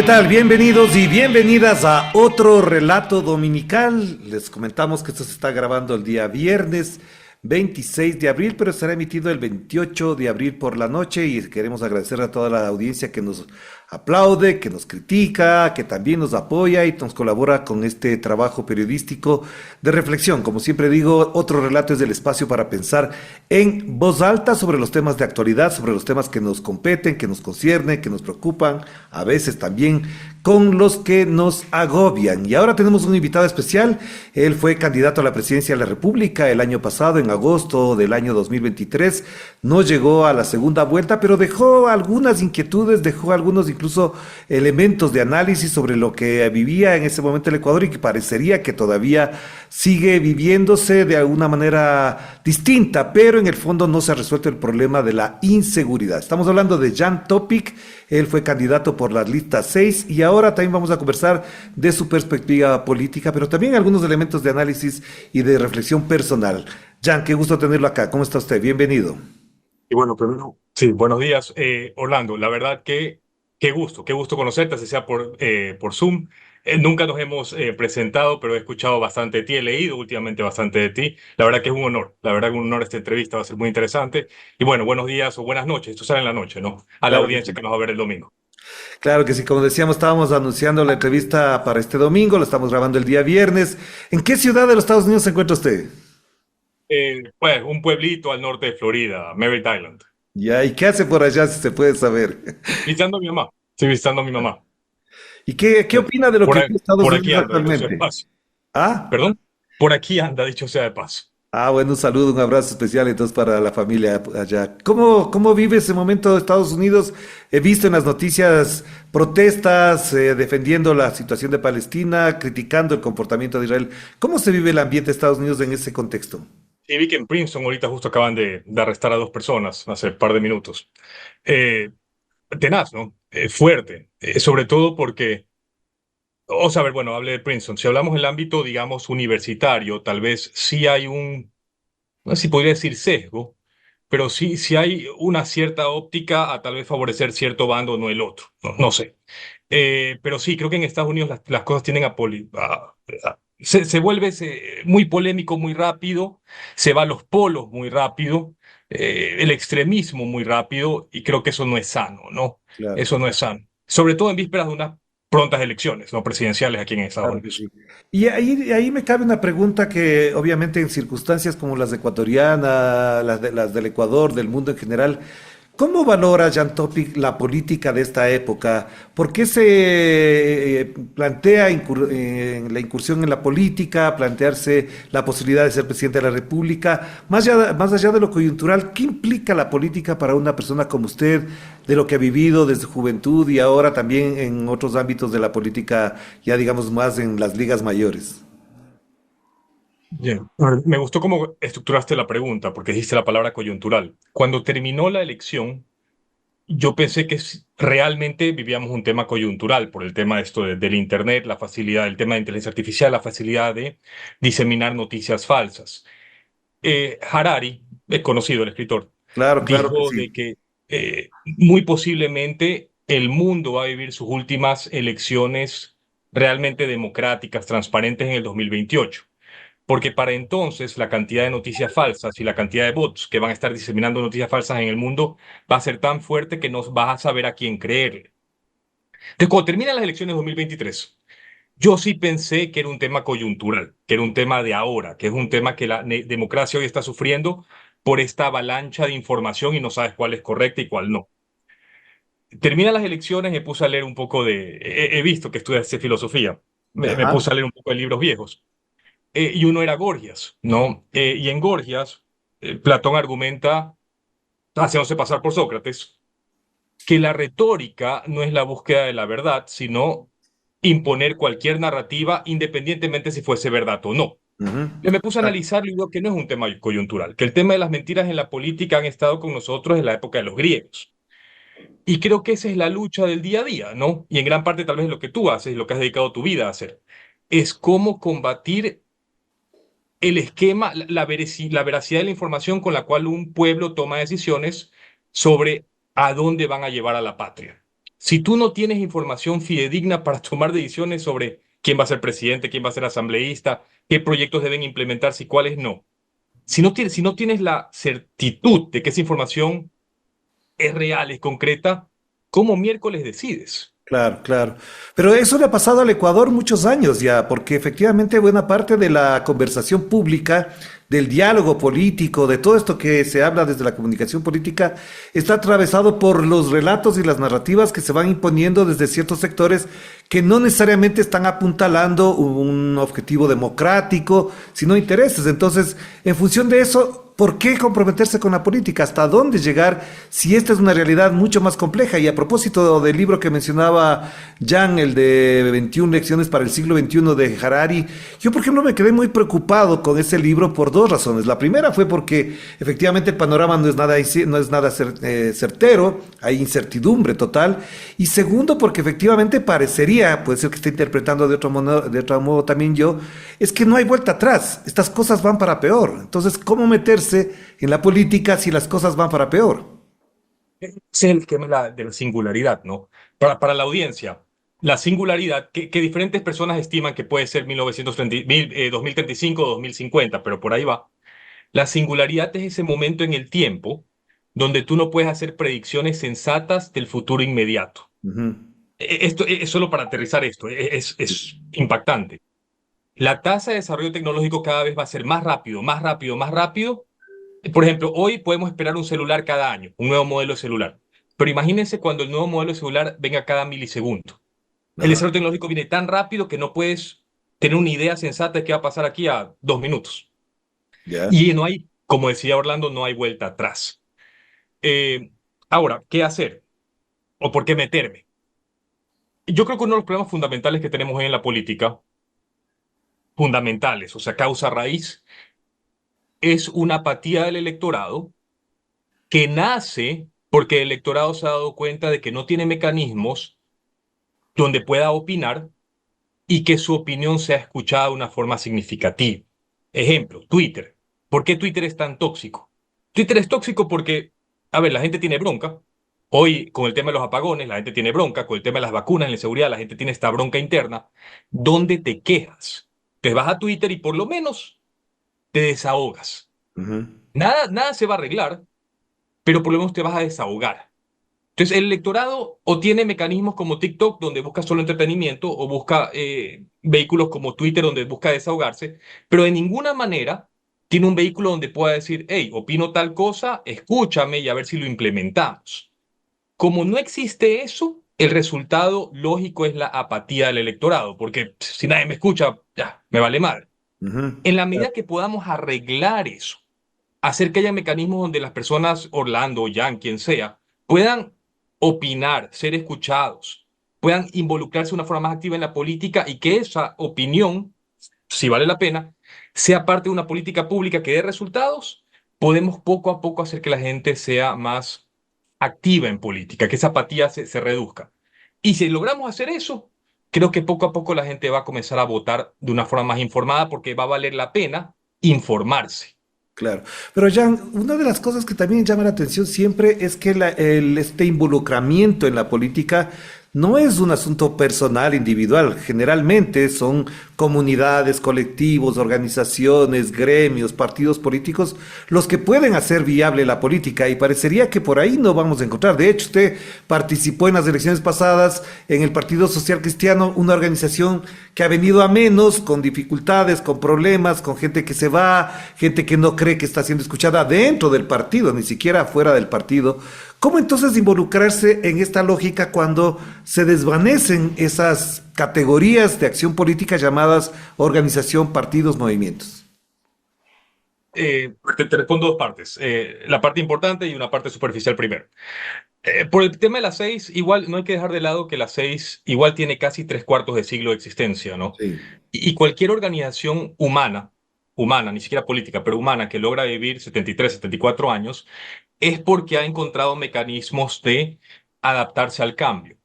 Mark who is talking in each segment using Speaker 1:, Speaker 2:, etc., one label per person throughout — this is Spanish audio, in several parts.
Speaker 1: ¿Qué tal? Bienvenidos y bienvenidas a otro relato dominical. Les comentamos que esto se está grabando el día viernes 26 de abril, pero será emitido el 28 de abril por la noche y queremos agradecer a toda la audiencia que nos aplaude, que nos critica, que también nos apoya y nos colabora con este trabajo periodístico de reflexión. Como siempre digo, otro relato es el espacio para pensar en voz alta sobre los temas de actualidad, sobre los temas que nos competen, que nos conciernen, que nos preocupan, a veces también con los que nos agobian. Y ahora tenemos un invitado especial. Él fue candidato a la presidencia de la República el año pasado, en agosto del año 2023. No llegó a la segunda vuelta, pero dejó algunas inquietudes, dejó algunos incluso elementos de análisis sobre lo que vivía en ese momento el Ecuador y que parecería que todavía sigue viviéndose de alguna manera distinta, pero en el fondo no se ha resuelto el problema de la inseguridad. Estamos hablando de Jan Topic. Él fue candidato por la lista 6 y ahora también vamos a conversar de su perspectiva política, pero también algunos elementos de análisis y de reflexión personal. Jan, qué gusto tenerlo acá. ¿Cómo está usted? Bienvenido.
Speaker 2: Y bueno, primero, sí, buenos días, Orlando. La verdad que qué gusto conocerte, así sea por Zoom. Nunca nos hemos presentado, pero he escuchado bastante de ti, he leído últimamente bastante de ti. La verdad que es un honor, la verdad que un honor esta entrevista, va a ser muy interesante. Y bueno, buenos días o buenas noches, esto sale en la noche, ¿no? A la
Speaker 1: Claro que
Speaker 2: audiencia
Speaker 1: sí.
Speaker 2: que nos va a ver el domingo.
Speaker 1: Claro que sí, como decíamos, estábamos anunciando la entrevista para este domingo, la estamos grabando el día viernes. ¿En qué ciudad de los Estados Unidos se encuentra usted?
Speaker 2: Pues un pueblito al norte de Florida, Merritt Island.
Speaker 1: Ya, ¿y qué hace por allá si se puede saber?
Speaker 2: Visitando a mi mamá, estoy visitando a mi mamá.
Speaker 1: ¿Y qué
Speaker 2: Eh,
Speaker 1: opina de lo
Speaker 2: Por,
Speaker 1: que
Speaker 2: a-
Speaker 1: es Estados
Speaker 2: por aquí
Speaker 1: Unidos
Speaker 2: anda, dicho sea de
Speaker 1: actualmente?
Speaker 2: paso.
Speaker 1: ¿Ah?
Speaker 2: ¿Perdón? Por aquí anda, dicho sea de paso.
Speaker 1: Bueno, un saludo, un abrazo especial entonces para la familia allá. ¿Cómo vive ese momento de Estados Unidos? He visto en las noticias protestas defendiendo la situación de Palestina, criticando el comportamiento de Israel. ¿Cómo se vive el ambiente de Estados Unidos en ese contexto?
Speaker 2: Sí, vi que en Princeton ahorita justo acaban de arrestar a dos personas hace un par de minutos. Eh, Tenaz, ¿no? Fuerte. Sobre todo porque, o sea, a ver, bueno, hable de Princeton. Si hablamos en el ámbito, digamos, universitario, tal vez sí hay no sé si podría decir sesgo, pero sí hay una cierta óptica a tal vez favorecer cierto bando, no el otro. No sé. Pero sí, creo que en Estados Unidos las cosas tienden se vuelve muy polémico muy rápido, se va a los polos muy rápido, el extremismo muy rápido, y creo que eso no es sano, ¿no?
Speaker 1: Claro.
Speaker 2: Eso no es sano. Sobre todo en vísperas de unas prontas elecciones, ¿no? Presidenciales aquí en Estados
Speaker 1: Claro que
Speaker 2: Unidos.
Speaker 1: sí. Y ahí me cabe una pregunta que obviamente en circunstancias como las ecuatorianas, las del Ecuador, del mundo en general, ¿cómo valora Jan Topic la política de esta época? ¿Por qué se plantea la incursión en la política, plantearse la posibilidad de ser presidente de la República? Más allá de lo coyuntural, ¿qué implica la política para una persona como usted, de lo que ha vivido desde juventud y ahora también en otros ámbitos de la política, ya digamos más en las ligas mayores?
Speaker 2: Bien. A ver, me gustó cómo estructuraste la pregunta, porque dijiste la palabra coyuntural. Cuando terminó la elección, yo pensé que realmente vivíamos un tema coyuntural por el tema de del Internet, la facilidad, el tema de inteligencia artificial, la facilidad de diseminar noticias falsas. Harari, es conocido el escritor,
Speaker 1: Claro, claro que
Speaker 2: dijo
Speaker 1: sí.
Speaker 2: de que muy posiblemente el mundo va a vivir sus últimas elecciones realmente democráticas, transparentes en el 2028, porque para entonces la cantidad de noticias falsas y la cantidad de bots que van a estar diseminando noticias falsas en el mundo va a ser tan fuerte que no vas a saber a quién creerle. Entonces, cuando terminan las elecciones de 2023, yo sí pensé que era un tema coyuntural, que era un tema de ahora, que es un tema que la democracia hoy está sufriendo por esta avalancha de información y no sabes cuál es correcta y cuál no. Terminan las elecciones, me puse a leer un poco he visto que estudiaste filosofía, me puse
Speaker 1: Ajá.
Speaker 2: a leer un poco de libros viejos. Y uno era Gorgias, ¿no? Y en Gorgias, Platón argumenta, haciéndose pasar por Sócrates, que la retórica no es la búsqueda de la verdad, sino imponer cualquier narrativa independientemente si fuese verdad o no.
Speaker 1: Ujú.
Speaker 2: Yo me puse a
Speaker 1: Exacto.
Speaker 2: analizarlo y veo que no es un tema coyuntural, que el tema de las mentiras en la política han estado con nosotros en la época de los griegos. Y creo que esa es la lucha del día a día, ¿no? Y en gran parte tal vez lo que tú haces, lo que has dedicado tu vida a hacer, es cómo combatir el esquema, la veracidad de la información con la cual un pueblo toma decisiones sobre a dónde van a llevar a la patria. Si tú no tienes información fidedigna para tomar decisiones sobre quién va a ser presidente, quién va a ser asambleísta, qué proyectos deben implementarse y cuáles no, si no tienes la certitud de que esa información es real, es concreta, ¿cómo miércoles decides?
Speaker 1: Claro, claro. Pero eso le ha pasado al Ecuador muchos años ya, porque efectivamente buena parte de la conversación pública, del diálogo político, de todo esto que se habla desde la comunicación política, está atravesado por los relatos y las narrativas que se van imponiendo desde ciertos sectores que no necesariamente están apuntalando un objetivo democrático, sino intereses. Entonces, en función de eso, ¿por qué comprometerse con la política? ¿Hasta dónde llegar si esta es una realidad mucho más compleja? Y a propósito del libro que mencionaba Jan, el de 21 lecciones para el siglo XXI de Harari, yo por ejemplo me quedé muy preocupado con ese libro por dos razones. La primera fue porque efectivamente el panorama no es nada certero, hay incertidumbre total. Y segundo, porque efectivamente parecería, puede ser que esté interpretando de otro modo también yo, es que no hay vuelta atrás. Estas cosas van para peor. Entonces, ¿cómo meterse en la política si las cosas van para peor?
Speaker 2: Ese es el tema de la singularidad, ¿no? Para la audiencia, la singularidad que diferentes personas estiman que puede ser 2035 o 2050, pero por ahí va. La singularidad es ese momento en el tiempo donde tú no puedes hacer predicciones sensatas del futuro inmediato.
Speaker 1: Ujú.
Speaker 2: Esto es solo para aterrizar esto, es impactante. La tasa de desarrollo tecnológico cada vez va a ser más rápido, más rápido, más rápido. Por ejemplo, hoy podemos esperar un celular cada año, un nuevo modelo de celular. Pero imagínense cuando el nuevo modelo de celular venga cada milisegundo. El
Speaker 1: Ajá.
Speaker 2: desarrollo tecnológico viene tan rápido que no puedes tener una idea sensata de qué va a pasar aquí a 2 minutos.
Speaker 1: Ya.
Speaker 2: Y no hay, como decía Orlando, no hay vuelta atrás. Eh, Ahora, ¿qué hacer? ¿O por qué meterme? Yo creo que uno de los problemas fundamentales que tenemos hoy en la política, fundamentales, o sea, causa raíz, es una apatía del electorado que nace porque el electorado se ha dado cuenta de que no tiene mecanismos donde pueda opinar y que su opinión sea escuchada de una forma significativa. Ejemplo, Twitter. ¿Por qué Twitter es tan tóxico? Twitter es tóxico porque, a ver, la gente tiene bronca. Hoy, con el tema de los apagones, la gente tiene bronca. Con el tema de las vacunas, en la seguridad, la gente tiene esta bronca interna. ¿Dónde te quejas? Te vas a Twitter y por lo menos te desahogas.
Speaker 1: Ujú.
Speaker 2: Nada se va a arreglar, pero por lo menos te vas a desahogar. Entonces, el electorado o tiene mecanismos como TikTok, donde busca solo entretenimiento, o busca vehículos como Twitter, donde busca desahogarse, pero de ninguna manera tiene un vehículo donde pueda decir, hey, opino tal cosa, escúchame y a ver si lo implementamos. Como no existe eso, el resultado lógico es la apatía del electorado, porque si nadie me escucha, ya, me vale madre.
Speaker 1: Ujú.
Speaker 2: En la medida que podamos arreglar eso, hacer que haya mecanismos donde las personas, Orlando, Jan, quien sea, puedan opinar, ser escuchados, puedan involucrarse de una forma más activa en la política y que esa opinión, si vale la pena, sea parte de una política pública que dé resultados, podemos poco a poco hacer que la gente sea más activa en política, que esa apatía se reduzca. Y si logramos hacer eso, creo que poco a poco la gente va a comenzar a votar de una forma más informada porque va a valer la pena informarse.
Speaker 1: Claro, pero Jan, una de las cosas que también llama la atención siempre es que este involucramiento en la política no es un asunto personal, individual. Generalmente son comunidades, colectivos, organizaciones, gremios, partidos políticos los que pueden hacer viable la política y parecería que por ahí no vamos a encontrar. De hecho, usted participó en las elecciones pasadas en el Partido Social Cristiano, una organización que ha venido a menos, con dificultades, con problemas, con gente que se va, gente que no cree que está siendo escuchada dentro del partido, ni siquiera fuera del partido. ¿Cómo entonces involucrarse en esta lógica cuando se desvanecen esas categorías de acción política llamadas organización, partidos, movimientos?
Speaker 2: Te respondo dos partes. La parte importante y una parte superficial primero. Por el tema de las seis, igual no hay que dejar de lado que las seis igual tiene casi 3/4 de siglo de existencia, ¿no?
Speaker 1: Sí.
Speaker 2: Y cualquier organización humana, ni siquiera política, pero humana, que logra vivir 73, 74 años, es porque ha encontrado mecanismos de adaptarse al cambio.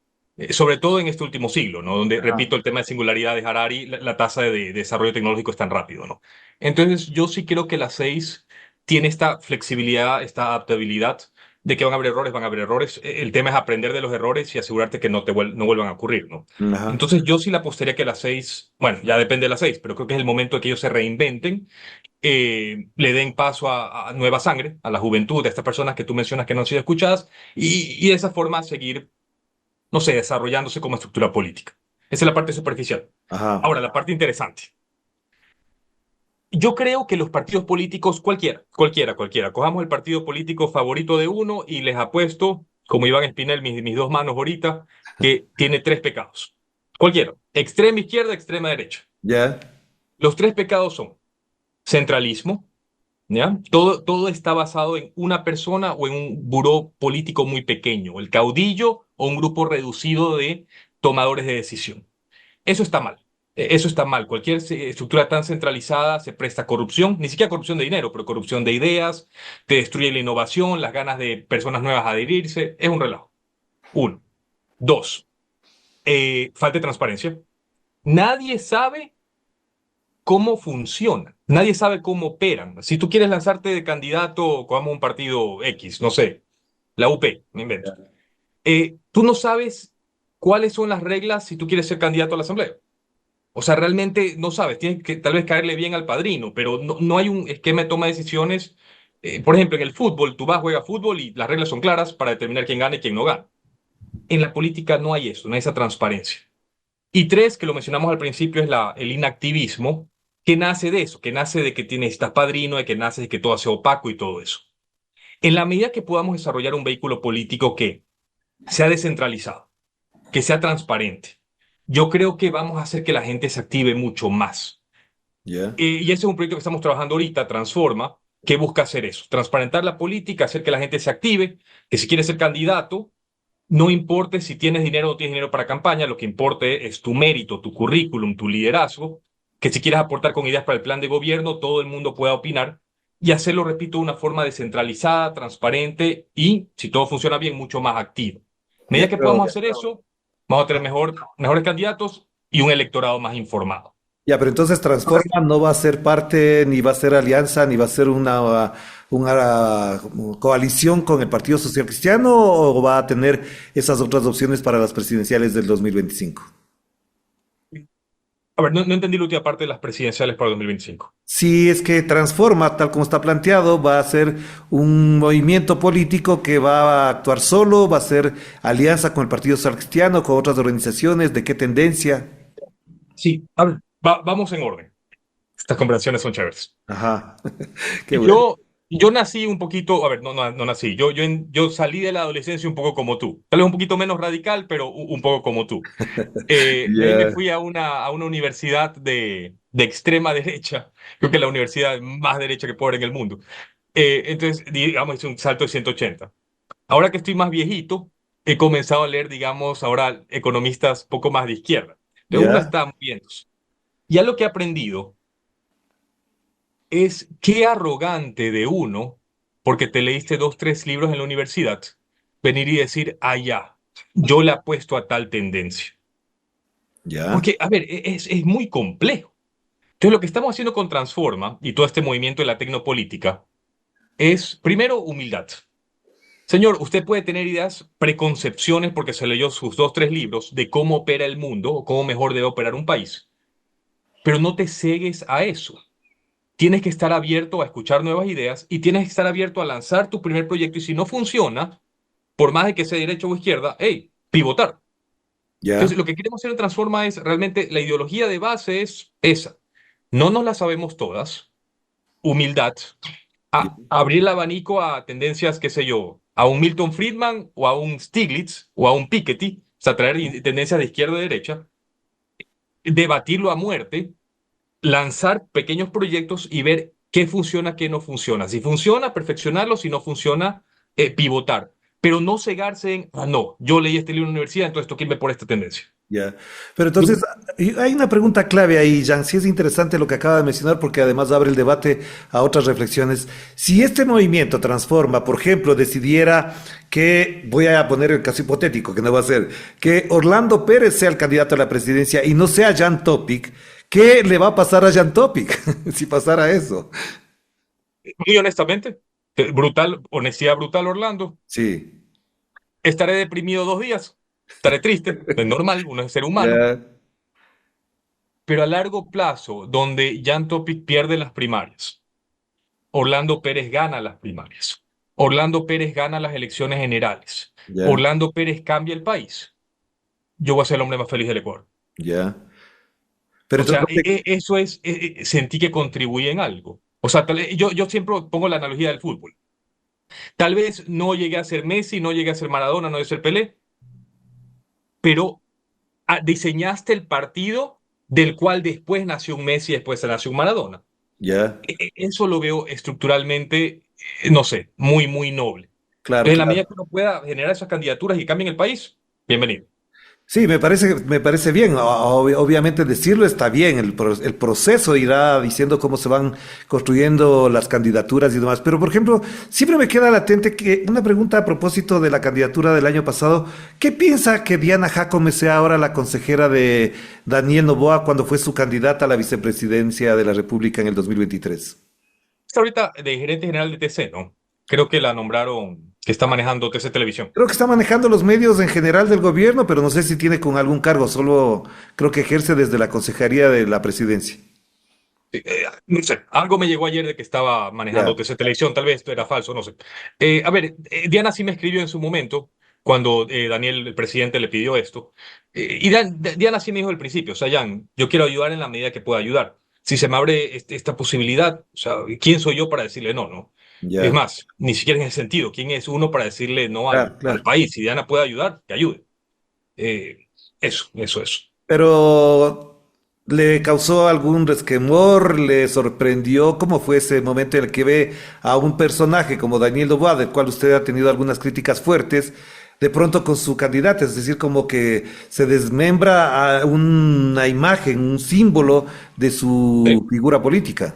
Speaker 2: Sobre todo en este último siglo, ¿no? Donde,
Speaker 1: Ajá.
Speaker 2: repito, el tema de singularidad de Harari, la tasa de desarrollo tecnológico es tan rápido, ¿no? Entonces, yo sí creo que la 6 tiene esta flexibilidad, esta adaptabilidad de que van a haber errores, van a haber errores. El tema es aprender de los errores y asegurarte que no vuelvan a ocurrir, ¿no?
Speaker 1: Ajá.
Speaker 2: Entonces yo sí le apostaría que las 6, bueno, ya depende de las 6, pero creo que es el momento de que ellos se reinventen, le den paso a nueva sangre, a la juventud, a estas personas que tú mencionas que no han sido escuchadas, y de esa forma seguir, no sé, desarrollándose como estructura política. Esa es la parte superficial.
Speaker 1: Ajá.
Speaker 2: Ahora, la parte interesante. Yo creo que los partidos políticos, cualquiera, cojamos el partido político favorito de uno y les apuesto, como Iván Espinel, mis dos manos ahorita, que tiene tres pecados. Cualquiera, extrema izquierda, extrema derecha.
Speaker 1: Ya.
Speaker 2: Los tres pecados son centralismo, ¿ya? Todo está basado en una persona o en un buró político muy pequeño, el caudillo o un grupo reducido de tomadores de decisión. Eso está mal. Eso está mal. Cualquier estructura tan centralizada se presta a corrupción, ni siquiera corrupción de dinero, pero corrupción de ideas, te destruye la innovación, las ganas de personas nuevas a adherirse. Es un relajo. Uno. Dos, falta de transparencia. Nadie sabe cómo funciona. Nadie sabe cómo operan. Si tú quieres lanzarte de candidato como un partido X, no sé, la UP, me invento. Tú no sabes cuáles son las reglas si tú quieres ser candidato a la asamblea. O sea, realmente no sabes, tienes que tal vez caerle bien al padrino, pero no hay un esquema de toma de decisiones. Por ejemplo, en el fútbol, tú vas, juegas fútbol y las reglas son claras para determinar quién gana y quién no gana. En la política no hay eso, no hay esa transparencia. Y tres, que lo mencionamos al principio, es el inactivismo, que nace de eso, que nace de que necesitas padrino, de que nace de que todo sea opaco y todo eso. En la medida que podamos desarrollar un vehículo político que sea descentralizado, que sea transparente, yo creo que vamos a hacer que la gente se active mucho más.
Speaker 1: Ya.
Speaker 2: Y ese es un proyecto que estamos trabajando ahorita, Transforma, que busca hacer eso, transparentar la política, hacer que la gente se active, que si quieres ser candidato, no importe si tienes dinero o no tienes dinero para campaña, lo que importe es tu mérito, tu currículum, tu liderazgo, que si quieres aportar con ideas para el plan de gobierno, todo el mundo pueda opinar y hacerlo, repito, de una forma descentralizada, transparente y, si todo funciona bien, mucho más activo. A
Speaker 1: Ya,
Speaker 2: medida que
Speaker 1: pero,
Speaker 2: podamos hacer eso, vamos a tener mejores candidatos y un electorado más informado.
Speaker 1: ya, pero entonces Transforma no va a ser parte, ni va a ser alianza, ni va a ser una coalición con el Partido Social Cristiano, o va a tener esas otras opciones para las presidenciales del 2025.
Speaker 2: A ver, no entendí la última parte de las presidenciales para el 2025.
Speaker 1: Si es que Transforma, tal como está planteado, va a ser un movimiento político que va a actuar solo, va a ser alianza con el Partido Social Cristiano, con otras organizaciones, ¿de qué tendencia?
Speaker 2: Sí, a ver, vamos en orden. Estas conversaciones son chéveres.
Speaker 1: Ajá, qué bueno.
Speaker 2: Yo, yo nací un poquito, a ver, no nací, yo salí de la adolescencia un poco como tú, tal vez un poquito menos radical, pero un poco como tú. De ahí me
Speaker 1: Ya.
Speaker 2: fui a una universidad de extrema derecha, creo que es la universidad más derecha que puede haber en el mundo. Entonces, digamos, hice un salto de 180. Ahora que estoy más viejito, he comenzado a leer, digamos, ahora economistas poco más de izquierda. Entonces uno
Speaker 1: Ya.
Speaker 2: está moviéndose. Ya lo que he aprendido es qué arrogante de uno, porque te leíste dos, tres libros en la universidad, venir y decir, ah, ya, yo le apuesto a tal tendencia.
Speaker 1: Ya.
Speaker 2: Porque, a ver, es muy complejo. Entonces, lo que estamos haciendo con Transforma y todo este movimiento de la tecnopolítica es, primero, humildad. Señor, usted puede tener ideas, preconcepciones, porque se leyó sus dos, tres libros de cómo opera el mundo o cómo mejor debe operar un país, pero no te cegues a eso. Tienes que estar abierto a escuchar nuevas ideas y tienes que estar abierto a lanzar tu primer proyecto y si no funciona, por más de que sea derecha o izquierda, hey, pivotar. Entonces,
Speaker 1: Ya.
Speaker 2: lo que queremos hacer en Transforma es realmente la ideología de base es esa. No nos la sabemos todas, humildad, abrir el abanico a tendencias, qué sé yo, a un Milton Friedman o a un Stiglitz o a un Piketty, o sea, traer tendencias de izquierda a derecha, debatirlo a muerte, lanzar pequeños proyectos y ver qué funciona, qué no funciona. Si funciona, perfeccionarlo. Si no funciona, pivotar. Pero no cegarse en, ah, no, yo leí este libro en la universidad, entonces tengo que irme por esta tendencia.
Speaker 1: Ya. Pero entonces, hay una pregunta clave ahí, Jan. Sí es interesante lo que acaba de mencionar porque además abre el debate a otras reflexiones. Si este movimiento Transforma, por ejemplo, decidiera que, voy a poner el caso hipotético, que no va a ser, que Orlando Pérez sea el candidato a la presidencia y no sea Jan Topic, ¿qué le va a pasar a Jan Topic si pasara eso?
Speaker 2: Muy honestamente, Brutal, honestidad brutal, Orlando.
Speaker 1: Sí,
Speaker 2: Estaré deprimido 2 días, estaré triste, es normal, uno es ser humano,
Speaker 1: ya,
Speaker 2: pero a largo plazo, donde Jan Topic pierde las primarias, Orlando Pérez gana las primarias, Orlando Pérez gana las elecciones generales,
Speaker 1: ya,
Speaker 2: Orlando Pérez cambia el país, yo voy a ser el hombre más feliz del Ecuador.
Speaker 1: ya. Pero
Speaker 2: O
Speaker 1: entonces,
Speaker 2: sea, eso es, sentí que contribuí en algo. O sea, yo siempre pongo la analogía del fútbol. Tal vez no llegué a ser Messi, no llegué a ser Maradona, no llegué a ser Pelé, pero diseñaste el partido del cual después nació un Messi, después nació un Maradona.
Speaker 1: ya,
Speaker 2: Eso lo veo estructuralmente, no sé, muy, muy noble.
Speaker 1: claro,
Speaker 2: Entonces, en la
Speaker 1: claro.
Speaker 2: medida que uno pueda generar esas candidaturas y cambien el país, bienvenido.
Speaker 1: Sí, me parece bien. Obviamente decirlo está bien. El proceso irá diciendo cómo se van construyendo las candidaturas y demás. Pero, por ejemplo, siempre me queda latente que una pregunta a propósito de la candidatura del año pasado. ¿Qué piensa que Diana Jacome sea ahora la consejera de Daniel Noboa cuando fue su candidata a la vicepresidencia de la República en el 2023?
Speaker 2: Está ahorita de gerente general de TC, ¿no? Creo que la nombraron, que está manejando TC Televisión.
Speaker 1: Creo que está manejando los medios en general del gobierno, pero no sé si tiene con algún cargo. Solo creo que ejerce desde la consejería de la presidencia.
Speaker 2: No sé, algo me llegó ayer de que estaba
Speaker 1: Ya.
Speaker 2: manejando TC Televisión, tal vez esto era falso, no sé. A ver, Diana sí me escribió en su momento, cuando Daniel, el presidente, le pidió esto. Y Diana sí me dijo al principio, o sea, Jan, yo quiero ayudar en la medida que pueda ayudar. Si se me abre esta posibilidad, o sea, ¿quién soy yo para decirle no, no? Es
Speaker 1: Ya,
Speaker 2: más, ni siquiera en ese sentido, ¿quién es uno para decirle no
Speaker 1: claro,
Speaker 2: al
Speaker 1: claro.
Speaker 2: país? Si Diana puede ayudar, que ayude. Eso.
Speaker 1: Pero ¿le causó algún resquemor? ¿Le sorprendió? ¿Cómo fue ese momento en el que ve a un personaje como Daniel Noboa, del cual usted ha tenido algunas críticas fuertes, de pronto con su candidata? Es decir, como que se desmembra a una imagen, un símbolo de
Speaker 2: Sí.
Speaker 1: su figura política.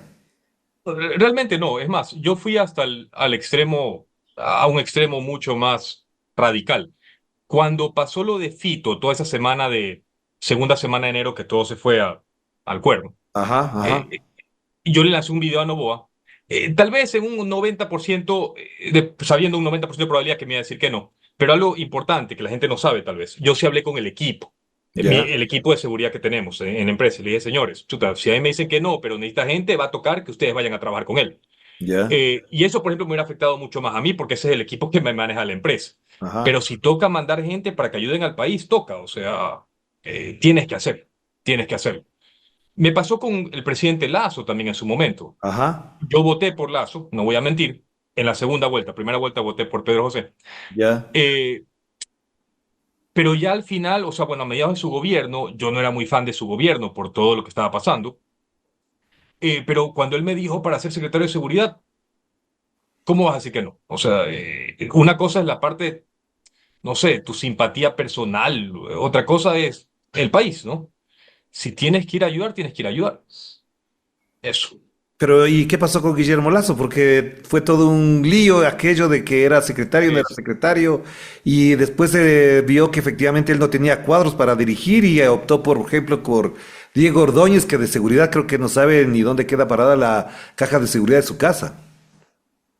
Speaker 2: Realmente no, es más, yo fui hasta al extremo, a un extremo mucho más radical. Cuando pasó lo de Fito, toda esa semana de segunda semana de enero que todo se fue al cuerno,
Speaker 1: Ajá, ajá,
Speaker 2: eh, yo le lancé un video a Novoa, tal vez en un 90%, sabiendo un 90% de probabilidad que me iba a decir que no, pero algo importante que la gente no sabe tal vez, yo sí hablé con el equipo,
Speaker 1: ya,
Speaker 2: el equipo de seguridad que tenemos en la empresa, y le dije, señores, chuta, si a mí me dicen que no, pero necesita gente, va a tocar que ustedes vayan a trabajar con él.
Speaker 1: ya,
Speaker 2: Y eso, por ejemplo, me hubiera afectado mucho más a mí porque ese es el equipo que me maneja la empresa. Pero
Speaker 1: ajá,
Speaker 2: si toca mandar gente para que ayuden al país, toca. O sea, tienes que hacer, tienes que hacerlo. Me pasó con el presidente Lazo también en su momento.
Speaker 1: ajá,
Speaker 2: Yo voté por Lazo, no voy a mentir, en la segunda vuelta. Primera vuelta voté por Pedro José.
Speaker 1: ya.
Speaker 2: Eh, pero ya al final, o sea, bueno, a mediados de su gobierno, yo no era muy fan de su gobierno por todo lo que estaba pasando. Pero cuando él me dijo para ser secretario de seguridad, ¿cómo vas a decir que no? O sea, una cosa es la parte, no sé, tu simpatía personal, otra cosa es el país, ¿no? Si tienes que ir a ayudar, tienes que ir a ayudar. Eso.
Speaker 1: Pero ¿y qué pasó con Guillermo Lazo? Porque fue todo un lío aquello de que era secretario, no
Speaker 2: Sí,
Speaker 1: era
Speaker 2: sí.
Speaker 1: secretario, y después se vio que efectivamente él no tenía cuadros para dirigir y optó, por ejemplo, por Diego Ordóñez, que de seguridad creo que no sabe ni dónde queda parada la caja de seguridad de su casa.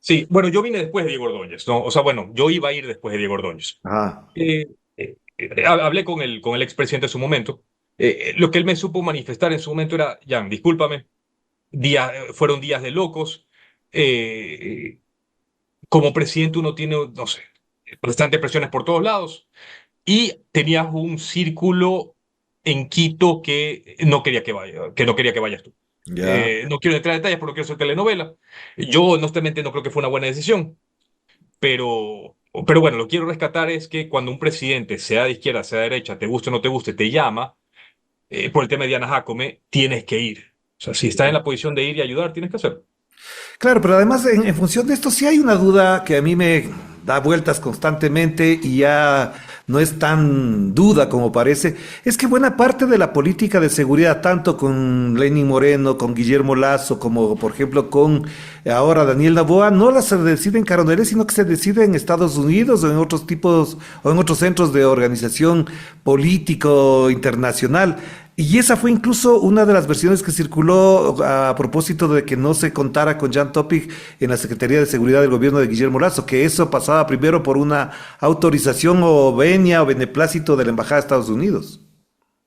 Speaker 2: Sí, bueno, yo vine después de Diego Ordóñez, ¿no? O sea, bueno, yo iba a ir después de Diego Ordóñez.
Speaker 1: Ajá,
Speaker 2: Hablé con el expresidente en su momento. Lo que él me supo manifestar en su momento era, Jan, discúlpame, fueron días de locos. Eh, como presidente uno tiene, no sé, bastantes presiones por todos lados. Y tenías un círculo en Quito que no quería que vaya, que no quería que vayas tú.
Speaker 1: ya.
Speaker 2: No quiero entrar en detalles porque no quiero hacer telenovela. Yo honestamente no creo que fue una buena decisión, pero bueno, lo que quiero rescatar es que cuando un presidente, sea de izquierda, sea de derecha, te guste o no te guste, te llama por el tema de Diana Jacome, tienes que ir. O sea, si estás en la posición de ir y ayudar, tienes que hacerlo.
Speaker 1: Claro, pero además en función de esto sí hay una duda que a mí me da vueltas constantemente y ya no es tan duda como parece. Es que buena parte de la política de seguridad, tanto con Lenín Moreno, con Guillermo Lazo, como por ejemplo con ahora Daniel Noboa, no las se decide en Carondelet, sino que se decide en Estados Unidos o en otros tipos o en otros centros de organización político internacional. Y esa fue incluso una de las versiones que circuló a propósito de que no se contara con Jan Topic en la Secretaría de Seguridad del gobierno de Guillermo Lazo, que eso pasaba primero por una autorización o venia o beneplácito de la Embajada de Estados Unidos.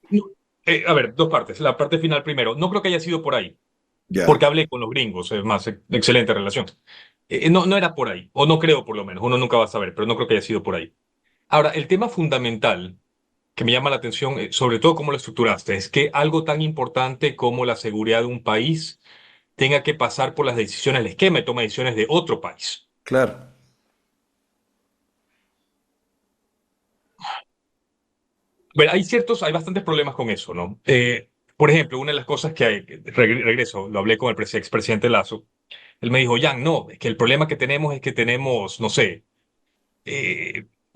Speaker 2: No, a ver, dos partes. La parte final primero. No creo que haya sido por ahí,
Speaker 1: Ya,
Speaker 2: porque hablé con los gringos, es más, excelente relación. No, no era por ahí, o no creo por lo menos, uno nunca va a saber, pero no creo que haya sido por ahí. Ahora, el tema fundamental que me llama la atención, sobre todo cómo lo estructuraste, es que algo tan importante como la seguridad de un país tenga que pasar por las decisiones, el esquema de toma de decisiones de otro país.
Speaker 1: claro.
Speaker 2: Bueno, hay bastantes problemas con eso, ¿no? Por ejemplo, una de las cosas regreso, lo hablé con el expresidente Lazo, él me dijo, Jan, no, es que el problema que tenemos es que tenemos, no sé,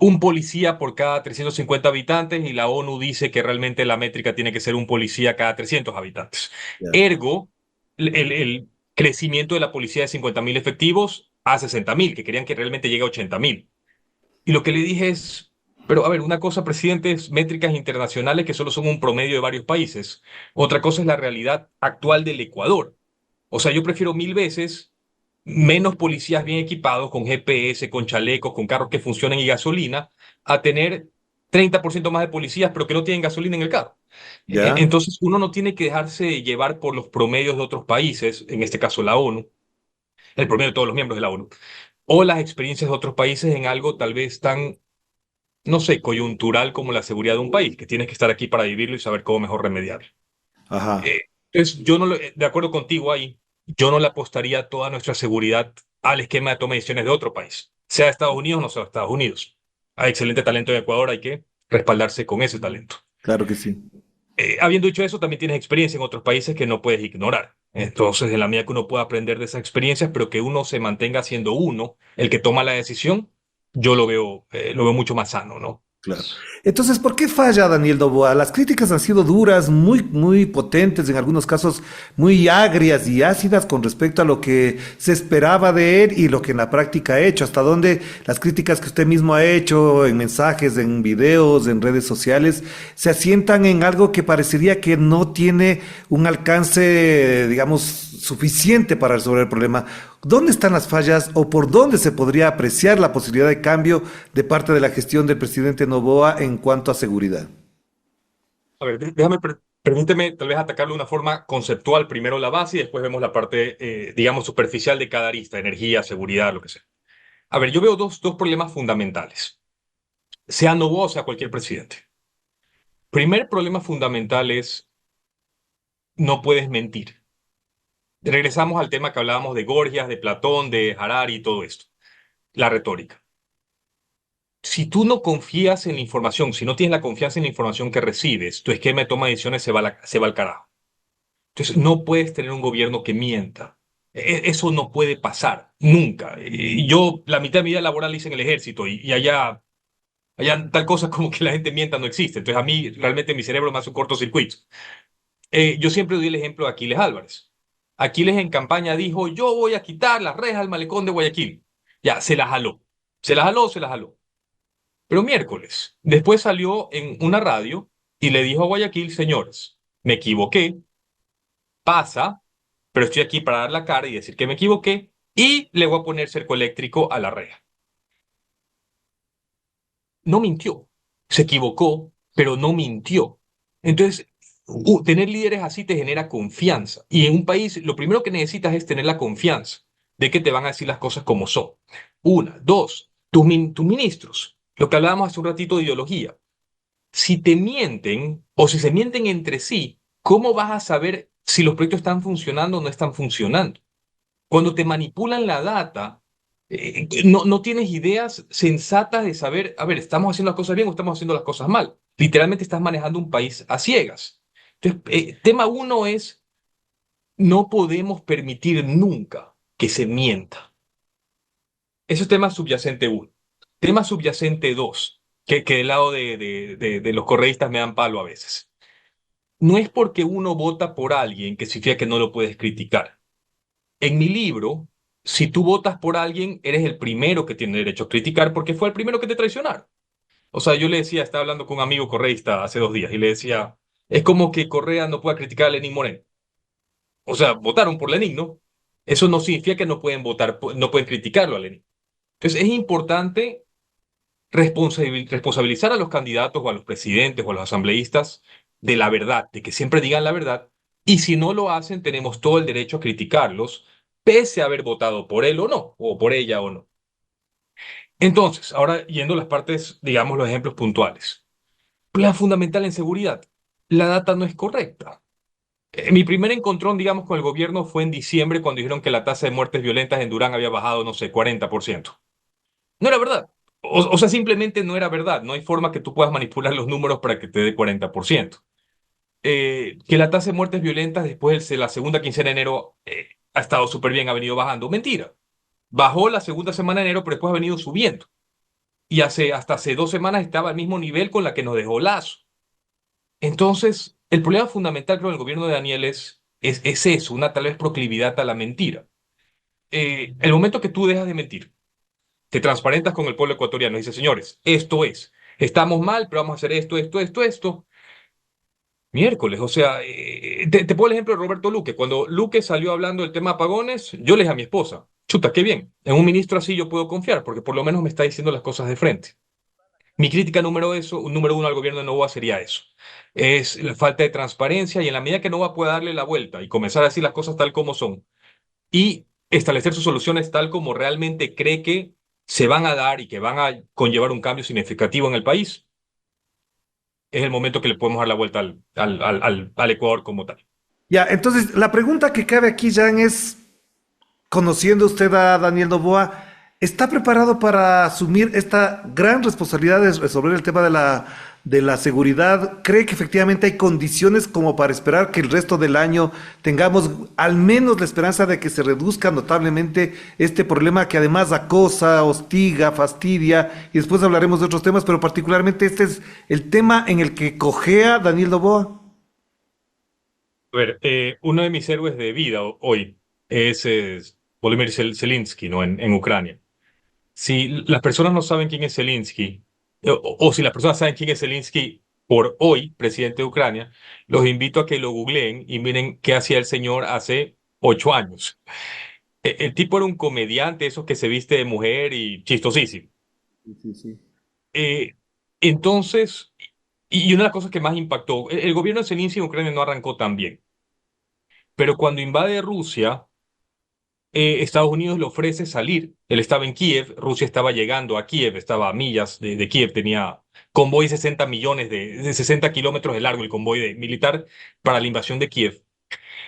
Speaker 2: un policía por cada 350 habitantes y la ONU dice que realmente la métrica tiene que ser un policía cada 300 habitantes.
Speaker 1: Ya.
Speaker 2: Ergo, el crecimiento de la policía de 50.000 efectivos a 60.000, que querían que realmente llegue a 80.000. Y lo que le dije es, pero a ver, una cosa, presidente, es métricas internacionales que solo son un promedio de varios países. Otra cosa es la realidad actual del Ecuador. O sea, yo prefiero mil veces menos policías bien equipados con GPS, con chalecos, con carros que funcionen y gasolina, a tener 30% más de policías, pero que no tienen gasolina en el carro.
Speaker 1: Ya.
Speaker 2: Entonces, uno no tiene que dejarse llevar por los promedios de otros países, en este caso la ONU, el promedio de todos los miembros de la ONU, o las experiencias de otros países en algo tal vez tan, no sé, coyuntural como la seguridad de un país, que tienes que estar aquí para vivirlo y saber cómo mejor remediarlo.
Speaker 1: Ajá.
Speaker 2: Entonces, yo no, de acuerdo contigo ahí, yo no le apostaría toda nuestra seguridad al esquema de toma de decisiones de otro país, sea Estados Unidos o no sea Estados Unidos. Hay excelente talento en Ecuador, hay que respaldarse con ese talento.
Speaker 1: Claro que sí.
Speaker 2: Habiendo dicho eso, también tienes experiencia en otros países que no puedes ignorar. Entonces, en la medida que uno pueda aprender de esas experiencias, pero que uno se mantenga siendo uno el que toma la decisión, yo lo veo mucho más sano, ¿no?
Speaker 1: Claro. Entonces, ¿por qué falla Daniel Noboa? Las críticas han sido duras, muy potentes, en algunos casos muy agrias y ácidas con respecto a lo que se esperaba de él y lo que en la práctica ha hecho. ¿Hasta dónde las críticas que usted mismo ha hecho en mensajes, en videos, en redes sociales, se asientan en algo que parecería que no tiene un alcance, digamos, suficiente para resolver el problema? ¿Dónde están las fallas o por dónde se podría apreciar la posibilidad de cambio de parte de la gestión del presidente Noboa en cuanto a seguridad?
Speaker 2: A ver, permíteme tal vez atacarlo de una forma conceptual, primero la base y después vemos la parte, digamos, superficial de cada arista, energía, seguridad, lo que sea. A ver, yo veo dos problemas fundamentales, sea Noboa o sea cualquier presidente. Primer problema fundamental es no puedes mentir. Regresamos al tema que hablábamos de Gorgias, de Platón, de Harari y todo esto, la retórica. Si tú no confías en la información, si no tienes la confianza en la información que recibes, tu esquema de toma de decisiones se va al carajo. Entonces, no puedes tener un gobierno que mienta. Eso no puede pasar, nunca. Yo la mitad de mi vida laboral la hice en el ejército y allá tal cosa como que la gente mienta no existe. Entonces, a mí realmente mi cerebro me hace un cortocircuito. Yo siempre doy el ejemplo de Aquiles Álvarez. Aquiles en campaña dijo, yo voy a quitar las rejas al malecón de Guayaquil. Ya, se la jaló. Se la jaló, se la jaló. Pero miércoles, después salió en una radio y le dijo a Guayaquil, señores, me equivoqué, pasa, pero estoy aquí para dar la cara y decir que me equivoqué y le voy a poner cerco eléctrico a la reja. No mintió, se equivocó, pero no mintió. Entonces, tener líderes así te genera confianza. Y en un país, lo primero que necesitas es tener la confianza de que te van a decir las cosas como son. Una, dos, tus ministros, lo que hablábamos hace un ratito de ideología. Si te mienten o si se mienten entre sí, ¿cómo vas a saber si los proyectos están funcionando o no están funcionando? Cuando te manipulan la data, no tienes ideas sensatas de saber, a ver, ¿estamos haciendo las cosas bien o estamos haciendo las cosas mal? Literalmente estás manejando un país a ciegas. Entonces, tema uno es, no podemos permitir nunca que se mienta. Eso es tema subyacente uno. Tema subyacente dos, que del lado de los correístas me dan palo a veces. No es porque uno vota por alguien que significa que no lo puedes criticar. En mi libro, si tú votas por alguien, eres el primero que tiene derecho a criticar porque fue el primero que te traicionaron. O sea, yo le decía, estaba hablando con un amigo correísta hace 2 días y le decía, Es como que Correa no pueda criticar a Lenín Moreno. O sea, votaron por Lenín, ¿no? Eso no significa que no pueden votar, no pueden criticarlo a Lenín. Entonces es importante responsabilizar a los candidatos o a los presidentes o a los asambleístas de la verdad, de que siempre digan la verdad. Y si no lo hacen, tenemos todo el derecho a criticarlos, pese a haber votado por él o no, o por ella o no. Entonces, ahora yendo a las partes, digamos, los ejemplos puntuales. Plan fundamental en seguridad. La data no es correcta. Mi primer encontrón, digamos, con el gobierno fue en diciembre cuando dijeron que la tasa de muertes violentas en Durán había bajado, no sé, 40%. No era verdad. O sea, simplemente no era verdad. No hay forma que tú puedas manipular los números para que te dé 40%. Que la tasa de muertes violentas después de la segunda quincena de enero ha estado súper bien, ha venido bajando. Mentira. Bajó la segunda semana de enero, pero después ha venido subiendo. Y hasta hace 2 semanas estaba al mismo nivel con la que nos dejó Lazo. Entonces, el problema fundamental con el gobierno de Daniel es eso, una tal vez proclividad a la mentira. El momento que tú dejas de mentir, te transparentas con el pueblo ecuatoriano y dices, señores, esto es, estamos mal, pero vamos a hacer esto. Miércoles, o sea, te pongo el ejemplo de Roberto Luque. Cuando Luque salió hablando del tema apagones, yo le dije a mi esposa, chuta, qué bien, en un ministro así yo puedo confiar, porque por lo menos me está diciendo las cosas de frente. Mi crítica número uno al gobierno de Novoa sería eso. Es la falta de transparencia y en la medida que Novoa pueda darle la vuelta y comenzar a decir las cosas tal como son y establecer sus soluciones tal como realmente cree que se van a dar y que van a conllevar un cambio significativo en el país, es el momento que le podemos dar la vuelta al Ecuador como tal.
Speaker 1: Ya, entonces la pregunta que cabe aquí, Jan, es, conociendo usted a Daniel Noboa, ¿está preparado para asumir esta gran responsabilidad de resolver el tema de la seguridad? ¿Cree que efectivamente hay condiciones como para esperar que el resto del año tengamos al menos la esperanza de que se reduzca notablemente este problema que además acosa, hostiga, fastidia? Y después hablaremos de otros temas, pero particularmente este es el tema en el que cojea Daniel Noboa.
Speaker 2: A ver, uno de mis héroes de vida hoy es Volodymyr Zelensky, ¿no? En Ucrania. Si las personas no saben quién es Zelensky, o si las personas saben quién es Zelensky por hoy, presidente de Ucrania, los invito a que lo googleen y miren qué hacía el señor hace 8 años. El tipo era un comediante, esos que se viste de mujer y chistosísimo.
Speaker 1: Sí, sí, sí.
Speaker 2: Eh, entonces, y una de las cosas que más impactó, el gobierno de Zelensky en Ucrania no arrancó tan bien, pero cuando invade Rusia, Estados Unidos le ofrece salir. Él estaba en Kiev, Rusia estaba llegando a Kiev, estaba a millas de Kiev, tenía convoy 60 millones de 60 kilómetros de largo el convoy militar para la invasión de Kiev.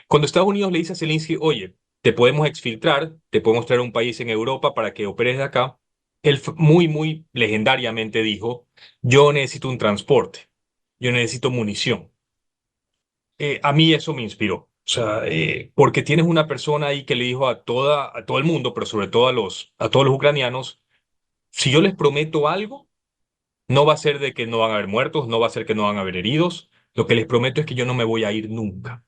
Speaker 2: Cuando Estados Unidos le dice a Zelensky, oye, te podemos exfiltrar, te podemos traer a un país en Europa para que operes de acá, él muy legendariamente dijo, yo necesito un transporte, yo necesito munición. A mí eso me inspiró. O sea, porque tienes una persona ahí que le dijo a todo el mundo, pero sobre todo a todos los ucranianos, si yo les prometo algo, no va a ser de que no van a haber muertos, no va a ser que no van a haber heridos. Lo que les prometo es que yo no me voy a ir nunca.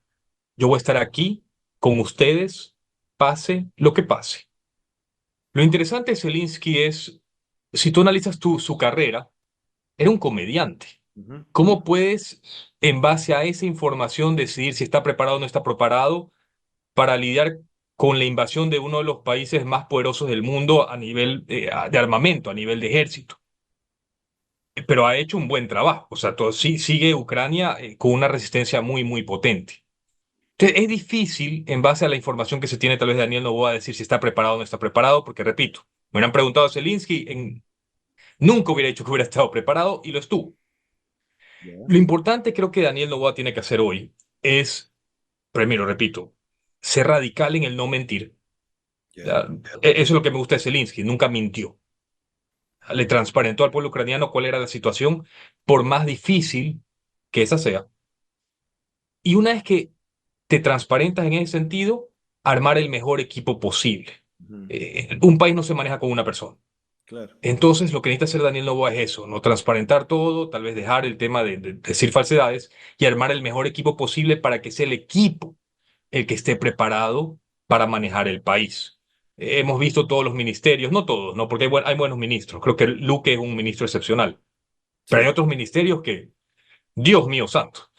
Speaker 2: Yo voy a estar aquí con ustedes, pase lo que pase. Lo interesante de Zelensky es, si tú analizas su carrera, era un comediante.
Speaker 1: Ujú.
Speaker 2: ¿Cómo puedes, en base a esa información, decidir si está preparado o no está preparado para lidiar con la invasión de uno de los países más poderosos del mundo a nivel de armamento, a nivel de ejército? Pero ha hecho un buen trabajo. O sea, sí, sigue Ucrania con una resistencia muy potente. Entonces, es difícil, en base a la información que se tiene tal vez de Daniel Noboa, decir si está preparado o no está preparado, porque repito, me hubieran preguntado a Zelensky, nunca hubiera dicho que hubiera estado preparado y lo estuvo.
Speaker 1: Ya.
Speaker 2: Lo importante creo que Daniel Noboa tiene que hacer hoy es, primero, repito, ser radical en el no mentir.
Speaker 1: Ya.
Speaker 2: Ya, eso es lo que me gusta de Zelensky, nunca mintió. Le transparentó al pueblo ucraniano cuál era la situación, por más difícil que esa sea. Y una vez que te transparentas en ese sentido, armar el mejor equipo posible.
Speaker 1: Ujú.
Speaker 2: Un país no se maneja con una persona.
Speaker 1: Claro.
Speaker 2: Entonces, lo que necesita hacer Daniel Noboa es eso, no transparentar todo, tal vez dejar el tema de decir falsedades y armar el mejor equipo posible para que sea el equipo el que esté preparado para manejar el país. Hemos visto todos los ministerios, no todos, ¿no? Porque hay buenos ministros. Creo que Luque es un ministro excepcional. Pero hay
Speaker 1: Sí.
Speaker 2: otros ministerios que, Dios mío santo.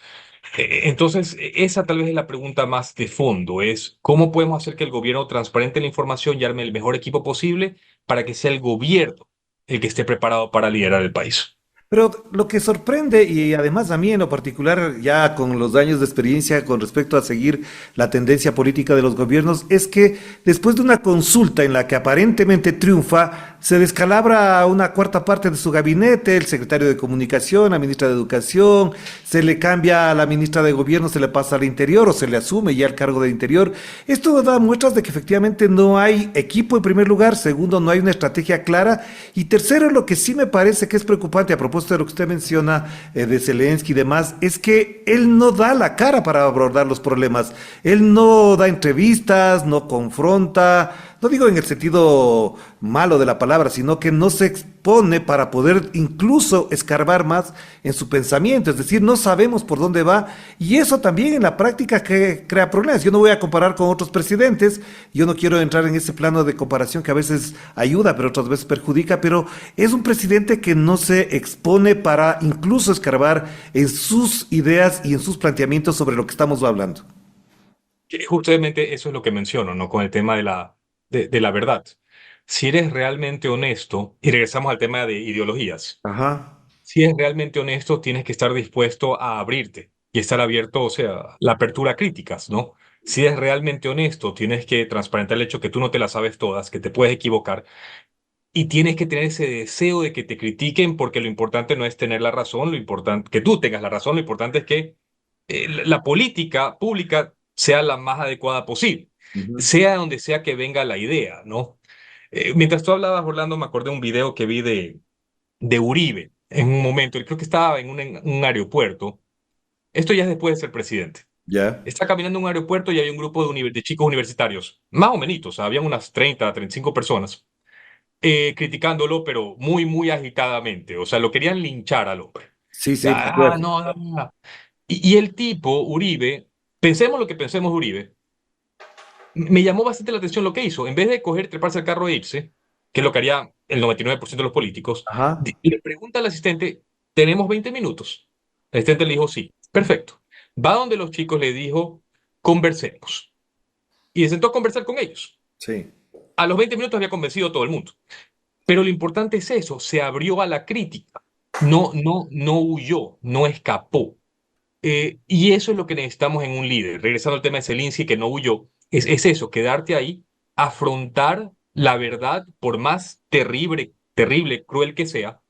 Speaker 2: Entonces, esa tal vez es la pregunta más de fondo, es cómo podemos hacer que el gobierno transparente la información y arme el mejor equipo posible para que sea el gobierno el que esté preparado para liderar el país.
Speaker 1: Pero lo que sorprende, y además a mí en lo particular, ya con los años de experiencia con respecto a seguir la tendencia política de los gobiernos, es que después de una consulta en la que aparentemente triunfa, se descalabra una cuarta parte de su gabinete, el secretario de Comunicación, la ministra de Educación, se le cambia a la ministra de Gobierno, se le pasa al Interior o se le asume ya el cargo de Interior. Esto da muestras de que efectivamente no hay equipo en primer lugar, segundo, no hay una estrategia clara y tercero, lo que sí me parece que es preocupante a propósito de lo que usted menciona de Zelensky y demás, es que él no da la cara para abordar los problemas. Él no da entrevistas, no confronta, no digo en el sentido malo de la palabra, sino que no se expone para poder incluso escarbar más en su pensamiento, es decir, no sabemos por dónde va y eso también en la práctica que crea problemas. Yo no voy a comparar con otros presidentes, yo no quiero entrar en ese plano de comparación que a veces ayuda, pero otras veces perjudica, pero es un presidente que no se expone para incluso escarbar en sus ideas y en sus planteamientos sobre lo que estamos hablando.
Speaker 2: Que justamente eso es lo que menciono, ¿no? Con el tema de la verdad. Si eres realmente honesto, y regresamos al tema de ideologías,
Speaker 1: Ajá,
Speaker 2: si eres realmente honesto, tienes que estar dispuesto a abrirte y estar abierto, o sea, la apertura a críticas, ¿no? Si eres realmente honesto, tienes que transparentar el hecho que tú no te las sabes todas, que te puedes equivocar y tienes que tener ese deseo de que te critiquen porque lo importante no es tener la razón, lo importante que tú tengas la razón, lo importante es que la política pública sea la más adecuada posible,
Speaker 1: ujú,
Speaker 2: sea donde sea que venga la idea, ¿no? Mientras tú hablabas, Orlando, me acordé de un video que vi de Uribe en un momento, y creo que estaba en un aeropuerto, esto ya es después de ser presidente.
Speaker 1: ya,
Speaker 2: Está caminando en un aeropuerto y hay un grupo de chicos universitarios, más o menos, habían unas 35 personas, criticándolo, pero muy, muy agitadamente, o sea, lo querían linchar al hombre.
Speaker 1: sí, sí, recuerdo.
Speaker 2: No, no, no. Y el tipo, Uribe, pensemos lo que pensemos de Uribe, me llamó bastante la atención lo que hizo. En vez de coger, treparse al carro e irse, que es lo que haría el 99% de los políticos,
Speaker 1: Ajá,
Speaker 2: le pregunta al asistente, ¿tenemos 20 minutos? El asistente le dijo, sí, perfecto. Va donde los chicos le dijo, conversemos. Y se sentó a conversar con ellos.
Speaker 1: sí,
Speaker 2: A los 20 minutos había convencido a todo el mundo. Pero lo importante es eso, se abrió a la crítica. No huyó, no escapó. Y eso es lo que necesitamos en un líder. Regresando al tema de Zelensky, que no huyó, es eso, quedarte ahí, afrontar la verdad, por más terrible, cruel que sea,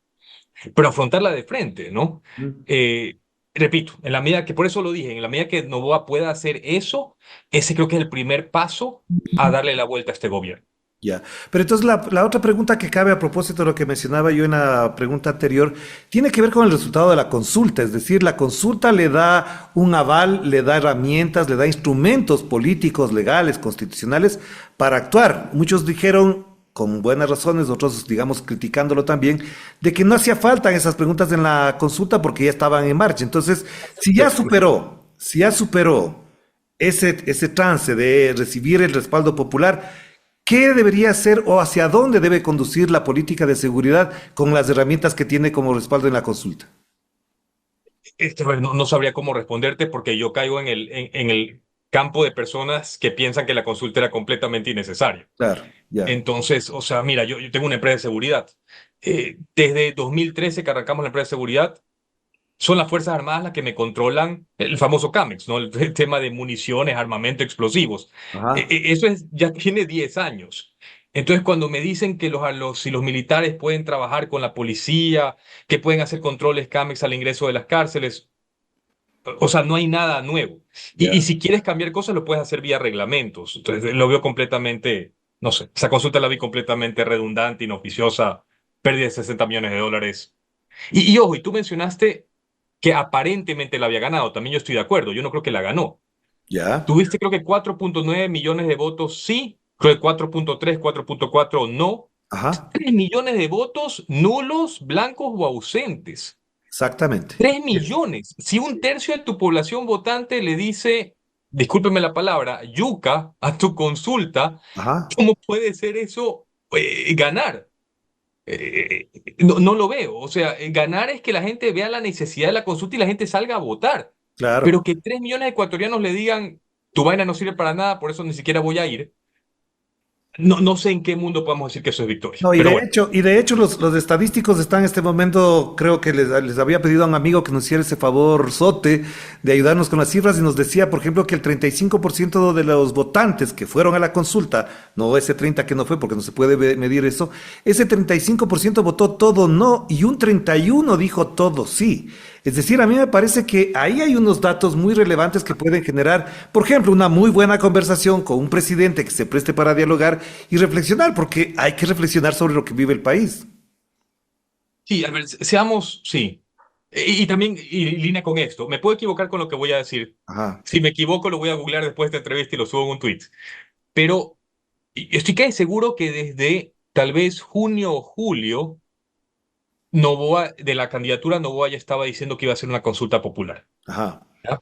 Speaker 2: pero afrontarla de frente, ¿no?
Speaker 1: mm,
Speaker 2: Eh, repito, en la medida que, por eso lo dije, en la medida que Noboa pueda hacer eso, ese creo que es el primer paso a darle la vuelta a este gobierno.
Speaker 1: ya. Pero entonces la otra pregunta que cabe a propósito de lo que mencionaba yo en la pregunta anterior, tiene que ver con el resultado de la consulta, es decir, la consulta le da un aval, le da herramientas, le da instrumentos políticos, legales, constitucionales para actuar. Muchos dijeron con buenas razones, otros, digamos, criticándolo también, de que no hacía falta esas preguntas en la consulta porque ya estaban en marcha. Entonces, si ya superó ese trance de recibir el respaldo popular, ¿qué debería hacer o hacia dónde debe conducir la política de seguridad con las herramientas que tiene como respaldo en la consulta?
Speaker 2: No sabría cómo responderte porque yo caigo en el campo de personas que piensan que la consulta era completamente innecesaria.
Speaker 1: Claro, ya.
Speaker 2: Entonces, o sea, mira, yo tengo una empresa de seguridad. Desde 2013 que arrancamos la empresa de seguridad, son las Fuerzas Armadas las que me controlan el famoso CAMEX, ¿no? El tema de municiones, armamento, explosivos.
Speaker 1: Ajá.
Speaker 2: Eso ya tiene 10 años. Entonces, cuando me dicen que si los militares pueden trabajar con la policía, que pueden hacer controles CAMEX al ingreso de las cárceles, o sea, no hay nada nuevo. Y
Speaker 1: Ya.
Speaker 2: si quieres cambiar cosas, lo puedes hacer vía reglamentos. Entonces, lo veo completamente, no sé, esa consulta la vi completamente redundante, inoficiosa, pérdida de 60 millones de dólares. Y ojo, y tú mencionaste que aparentemente la había ganado. También yo estoy de acuerdo. Yo no creo que la ganó.
Speaker 1: Ya.
Speaker 2: Tuviste creo que 4.9 millones de votos sí, creo que 4.3, 4.4 no.
Speaker 1: Ajá.
Speaker 2: 3 millones de votos nulos, blancos o ausentes.
Speaker 1: Exactamente.
Speaker 2: 3 millones. Si un tercio de tu población votante le dice, discúlpeme la palabra, yuca a tu consulta,
Speaker 1: Ajá.
Speaker 2: ¿cómo puede ser eso ganar? No lo veo. O sea, ganar es que la gente vea la necesidad de la consulta y la gente salga a votar.
Speaker 1: Claro.
Speaker 2: Pero que 3 millones de ecuatorianos le digan, tu vaina no sirve para nada, por eso ni siquiera voy a ir. No, no sé en qué mundo podemos decir que eso es victoria.
Speaker 1: No,
Speaker 2: Pero bueno,
Speaker 1: y de hecho los estadísticos están en este momento, creo que les había pedido a un amigo que nos hiciera ese favor, Sote, de ayudarnos con las cifras y nos decía, por ejemplo, que el 35% de los votantes que fueron a la consulta, no ese 30 que no fue porque no se puede medir eso, ese 35% votó todo no y un 31 dijo todo sí. Es decir, a mí me parece que ahí hay unos datos muy relevantes que pueden generar, por ejemplo, una muy buena conversación con un presidente que se preste para dialogar y reflexionar, porque hay que reflexionar sobre lo que vive el país.
Speaker 2: sí, a ver, seamos, sí. Y también, y en línea con esto, me puedo equivocar con lo que voy a decir.
Speaker 1: Ajá,
Speaker 2: Si me equivoco, lo voy a googlear después de esta entrevista y lo subo en un tweet. Pero estoy casi seguro que desde tal vez junio o julio, Noboa, de la candidatura, Noboa ya estaba diciendo que iba a ser una consulta popular.
Speaker 1: ajá,
Speaker 2: ¿Ya?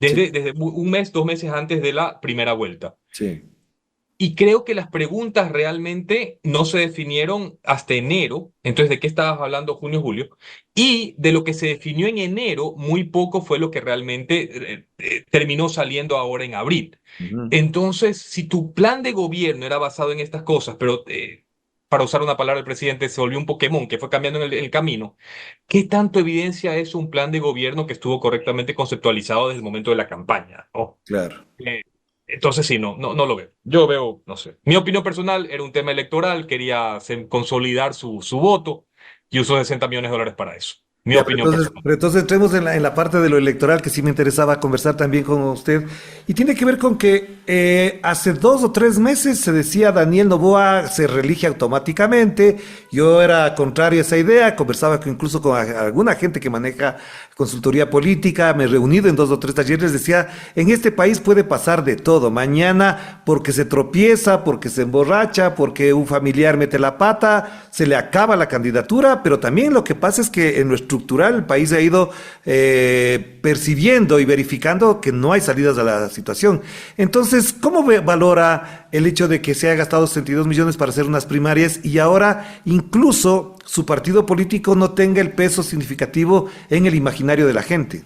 Speaker 1: sí,
Speaker 2: Desde un mes, 2 meses antes de la primera vuelta.
Speaker 1: sí,
Speaker 2: Y creo que las preguntas realmente no se definieron hasta enero. Entonces, ¿de qué estabas hablando junio, julio? Y de lo que se definió en enero, muy poco fue lo que realmente terminó saliendo ahora en abril.
Speaker 1: ujú,
Speaker 2: Entonces, si tu plan de gobierno era basado en estas cosas, pero para usar una palabra del presidente, se volvió un Pokémon que fue cambiando en el camino, ¿qué tanto evidencia es un plan de gobierno que estuvo correctamente conceptualizado desde el momento de la campaña? ¿No?
Speaker 1: claro.
Speaker 2: Eh, entonces sí, no lo veo. Yo veo, no sé. Mi opinión personal era un tema electoral, quería consolidar su voto y usó $60 millones para eso. Mi
Speaker 1: Ya,
Speaker 2: opinión personal.
Speaker 1: pero entonces entremos en la parte de lo electoral que sí me interesaba conversar también con usted. Y tiene que ver con que hace 2 o 3 meses se decía Daniel Noboa se reelige automáticamente. Yo era contrario a esa idea, conversaba incluso con alguna gente que maneja consultoría política, me he reunido en 2 o 3 talleres, decía, en este país puede pasar de todo. Mañana porque se tropieza, porque se emborracha, porque un familiar mete la pata, se le acaba la candidatura, pero también lo que pasa es que en lo estructural el país ha ido percibiendo y verificando que no hay salidas a la situación. Entonces, ¿cómo valora el hecho de que se haya gastado 62 millones para hacer unas primarias y ahora incluso su partido político no tenga el peso significativo en el imaginario de la gente?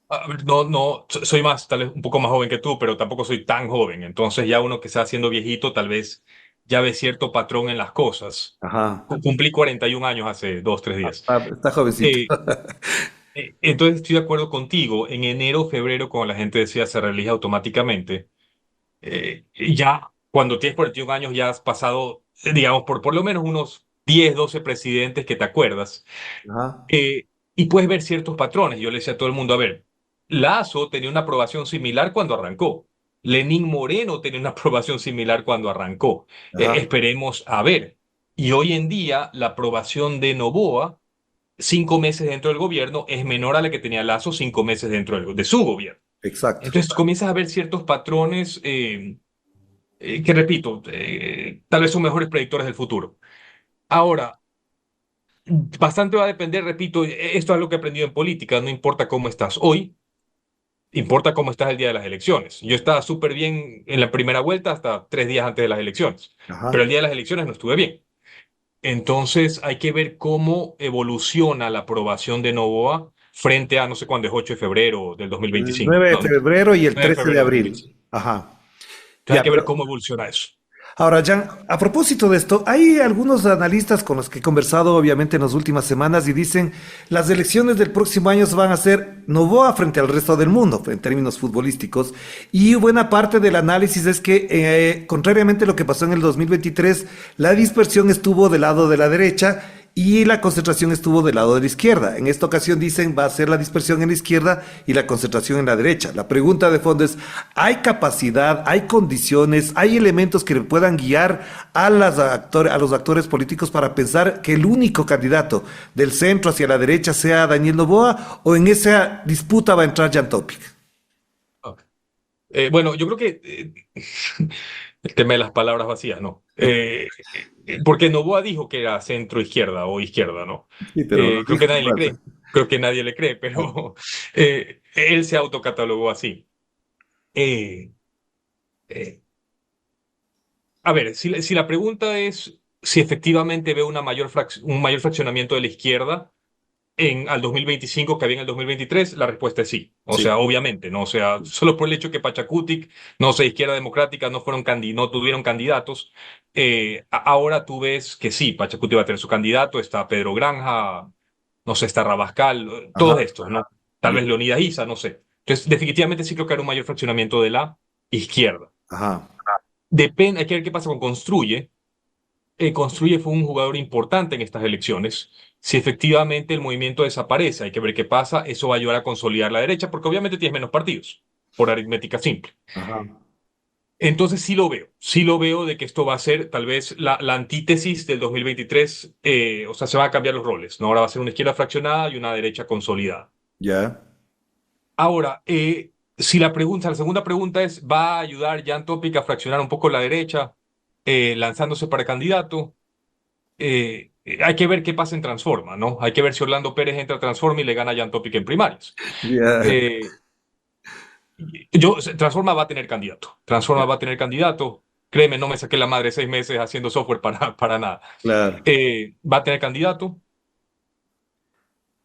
Speaker 2: A ver, no, soy más, tal vez un poco más joven que tú, pero tampoco soy tan joven. Entonces ya uno que está haciendo viejito, tal vez ya ve cierto patrón en las cosas.
Speaker 1: Ajá.
Speaker 2: Cumplí 41 años hace 2, 3 días.
Speaker 1: Está jovencito.
Speaker 2: Eh, entonces estoy de acuerdo contigo. En enero, febrero, cuando la gente decía se reelige automáticamente, ya cuando tienes 41 años ya has pasado, digamos, por lo menos unos 10 12 presidentes que te acuerdas,
Speaker 1: Ajá.
Speaker 2: y puedes ver ciertos patrones. Yo le decía a todo el mundo, a ver, Lazo tenía una aprobación similar cuando arrancó. Lenín Moreno tenía una aprobación similar cuando arrancó.
Speaker 1: Ajá.
Speaker 2: Esperemos a ver. Y hoy en día la aprobación de Noboa, 5 meses dentro del gobierno, es menor a la que tenía Lazo 5 meses dentro de su gobierno.
Speaker 1: Exacto.
Speaker 2: Entonces comienzas a ver ciertos patrones que, repito, tal vez son mejores predictores del futuro. Ahora, bastante va a depender, repito, esto es lo que he aprendido en política, no importa cómo estás hoy, importa cómo estás el día de las elecciones. Yo estaba súper bien en la primera vuelta hasta 3 días antes de las elecciones, pero
Speaker 1: Ajá.
Speaker 2: el día de las elecciones no estuve bien. Entonces hay que ver cómo evoluciona la aprobación de Novoa frente a no sé cuándo es 8 de febrero del
Speaker 1: El
Speaker 2: 2025.
Speaker 1: 9 de
Speaker 2: No,
Speaker 1: febrero y el
Speaker 2: 9 de
Speaker 1: 13 de
Speaker 2: febrero de
Speaker 1: abril.
Speaker 2: 2025.
Speaker 1: Ajá.
Speaker 2: Entonces hay
Speaker 1: Ya,
Speaker 2: que ver
Speaker 1: pero
Speaker 2: cómo evoluciona eso.
Speaker 1: ahora, Jan, a propósito de esto, hay algunos analistas con los que he conversado, obviamente, en las últimas semanas y dicen las elecciones del próximo año van a ser Noboa frente al resto del mundo, en términos futbolísticos. Y buena parte del análisis es que, contrariamente a lo que pasó en el 2023, la dispersión estuvo del lado de la derecha y la concentración estuvo del lado de la izquierda. En esta ocasión dicen va a ser la dispersión en la izquierda y la concentración en la derecha. La pregunta de fondo es, ¿hay capacidad, hay condiciones, hay elementos que puedan guiar a, a los actores políticos para pensar que el único candidato del centro hacia la derecha sea Daniel Noboa o en esa disputa va a entrar Jan Topic?
Speaker 2: Ok. Bueno, yo creo que el tema de las palabras vacías, ¿no? Porque Noboa dijo que era centro-izquierda o izquierda, ¿no?
Speaker 1: Sí, pero lo
Speaker 2: Creo que
Speaker 1: dijo
Speaker 2: nadie le
Speaker 1: igual.
Speaker 2: cree. Creo que nadie le cree, pero él se autocatalogó así. Eh, eh, a ver, si la pregunta es si efectivamente veo un mayor fraccionamiento de la izquierda, al 2025 que había en el 2023? La respuesta es sí. O
Speaker 1: Sí.
Speaker 2: sea, obviamente, ¿no? O sea, solo por el hecho que Pachacutic, no sé, Izquierda Democrática, no tuvieron candidatos, ahora tú ves que sí, Pachacutic va a tener su candidato, está Pedro Granja, no sé, está Rabascal,
Speaker 1: Ajá.
Speaker 2: todos estos, ¿no? Tal
Speaker 1: Ya.
Speaker 2: vez Leonidas Issa, no sé. Entonces, definitivamente sí creo que hay un mayor fraccionamiento de la izquierda.
Speaker 1: Ajá.
Speaker 2: Depende, hay que ver qué pasa con Construye. Construye fue un jugador importante en estas elecciones. Si efectivamente el movimiento desaparece, hay que ver qué pasa. Eso va a ayudar a consolidar la derecha, porque obviamente tienes menos partidos, por aritmética simple.
Speaker 1: Ajá.
Speaker 2: Entonces sí lo veo de que esto va a ser tal vez la antítesis del 2023, o sea, se van a cambiar los roles, ¿no? Ahora va a ser una izquierda fraccionada y una derecha consolidada.
Speaker 1: Ya.
Speaker 2: Ahora, si la segunda pregunta es, ¿va a ayudar Jan Topic a fraccionar un poco la derecha, lanzándose para candidato? Hay que ver qué pasa en Transforma, ¿no? Hay que ver si Orlando Pérez entra a Transforma y le gana a Jan Topic en primarias.
Speaker 1: Ya.
Speaker 2: Eh, Transforma va a tener candidato. Transforma va a tener candidato. Créeme, no me saqué la madre 6 meses haciendo software para nada.
Speaker 1: Claro.
Speaker 2: Va a tener candidato.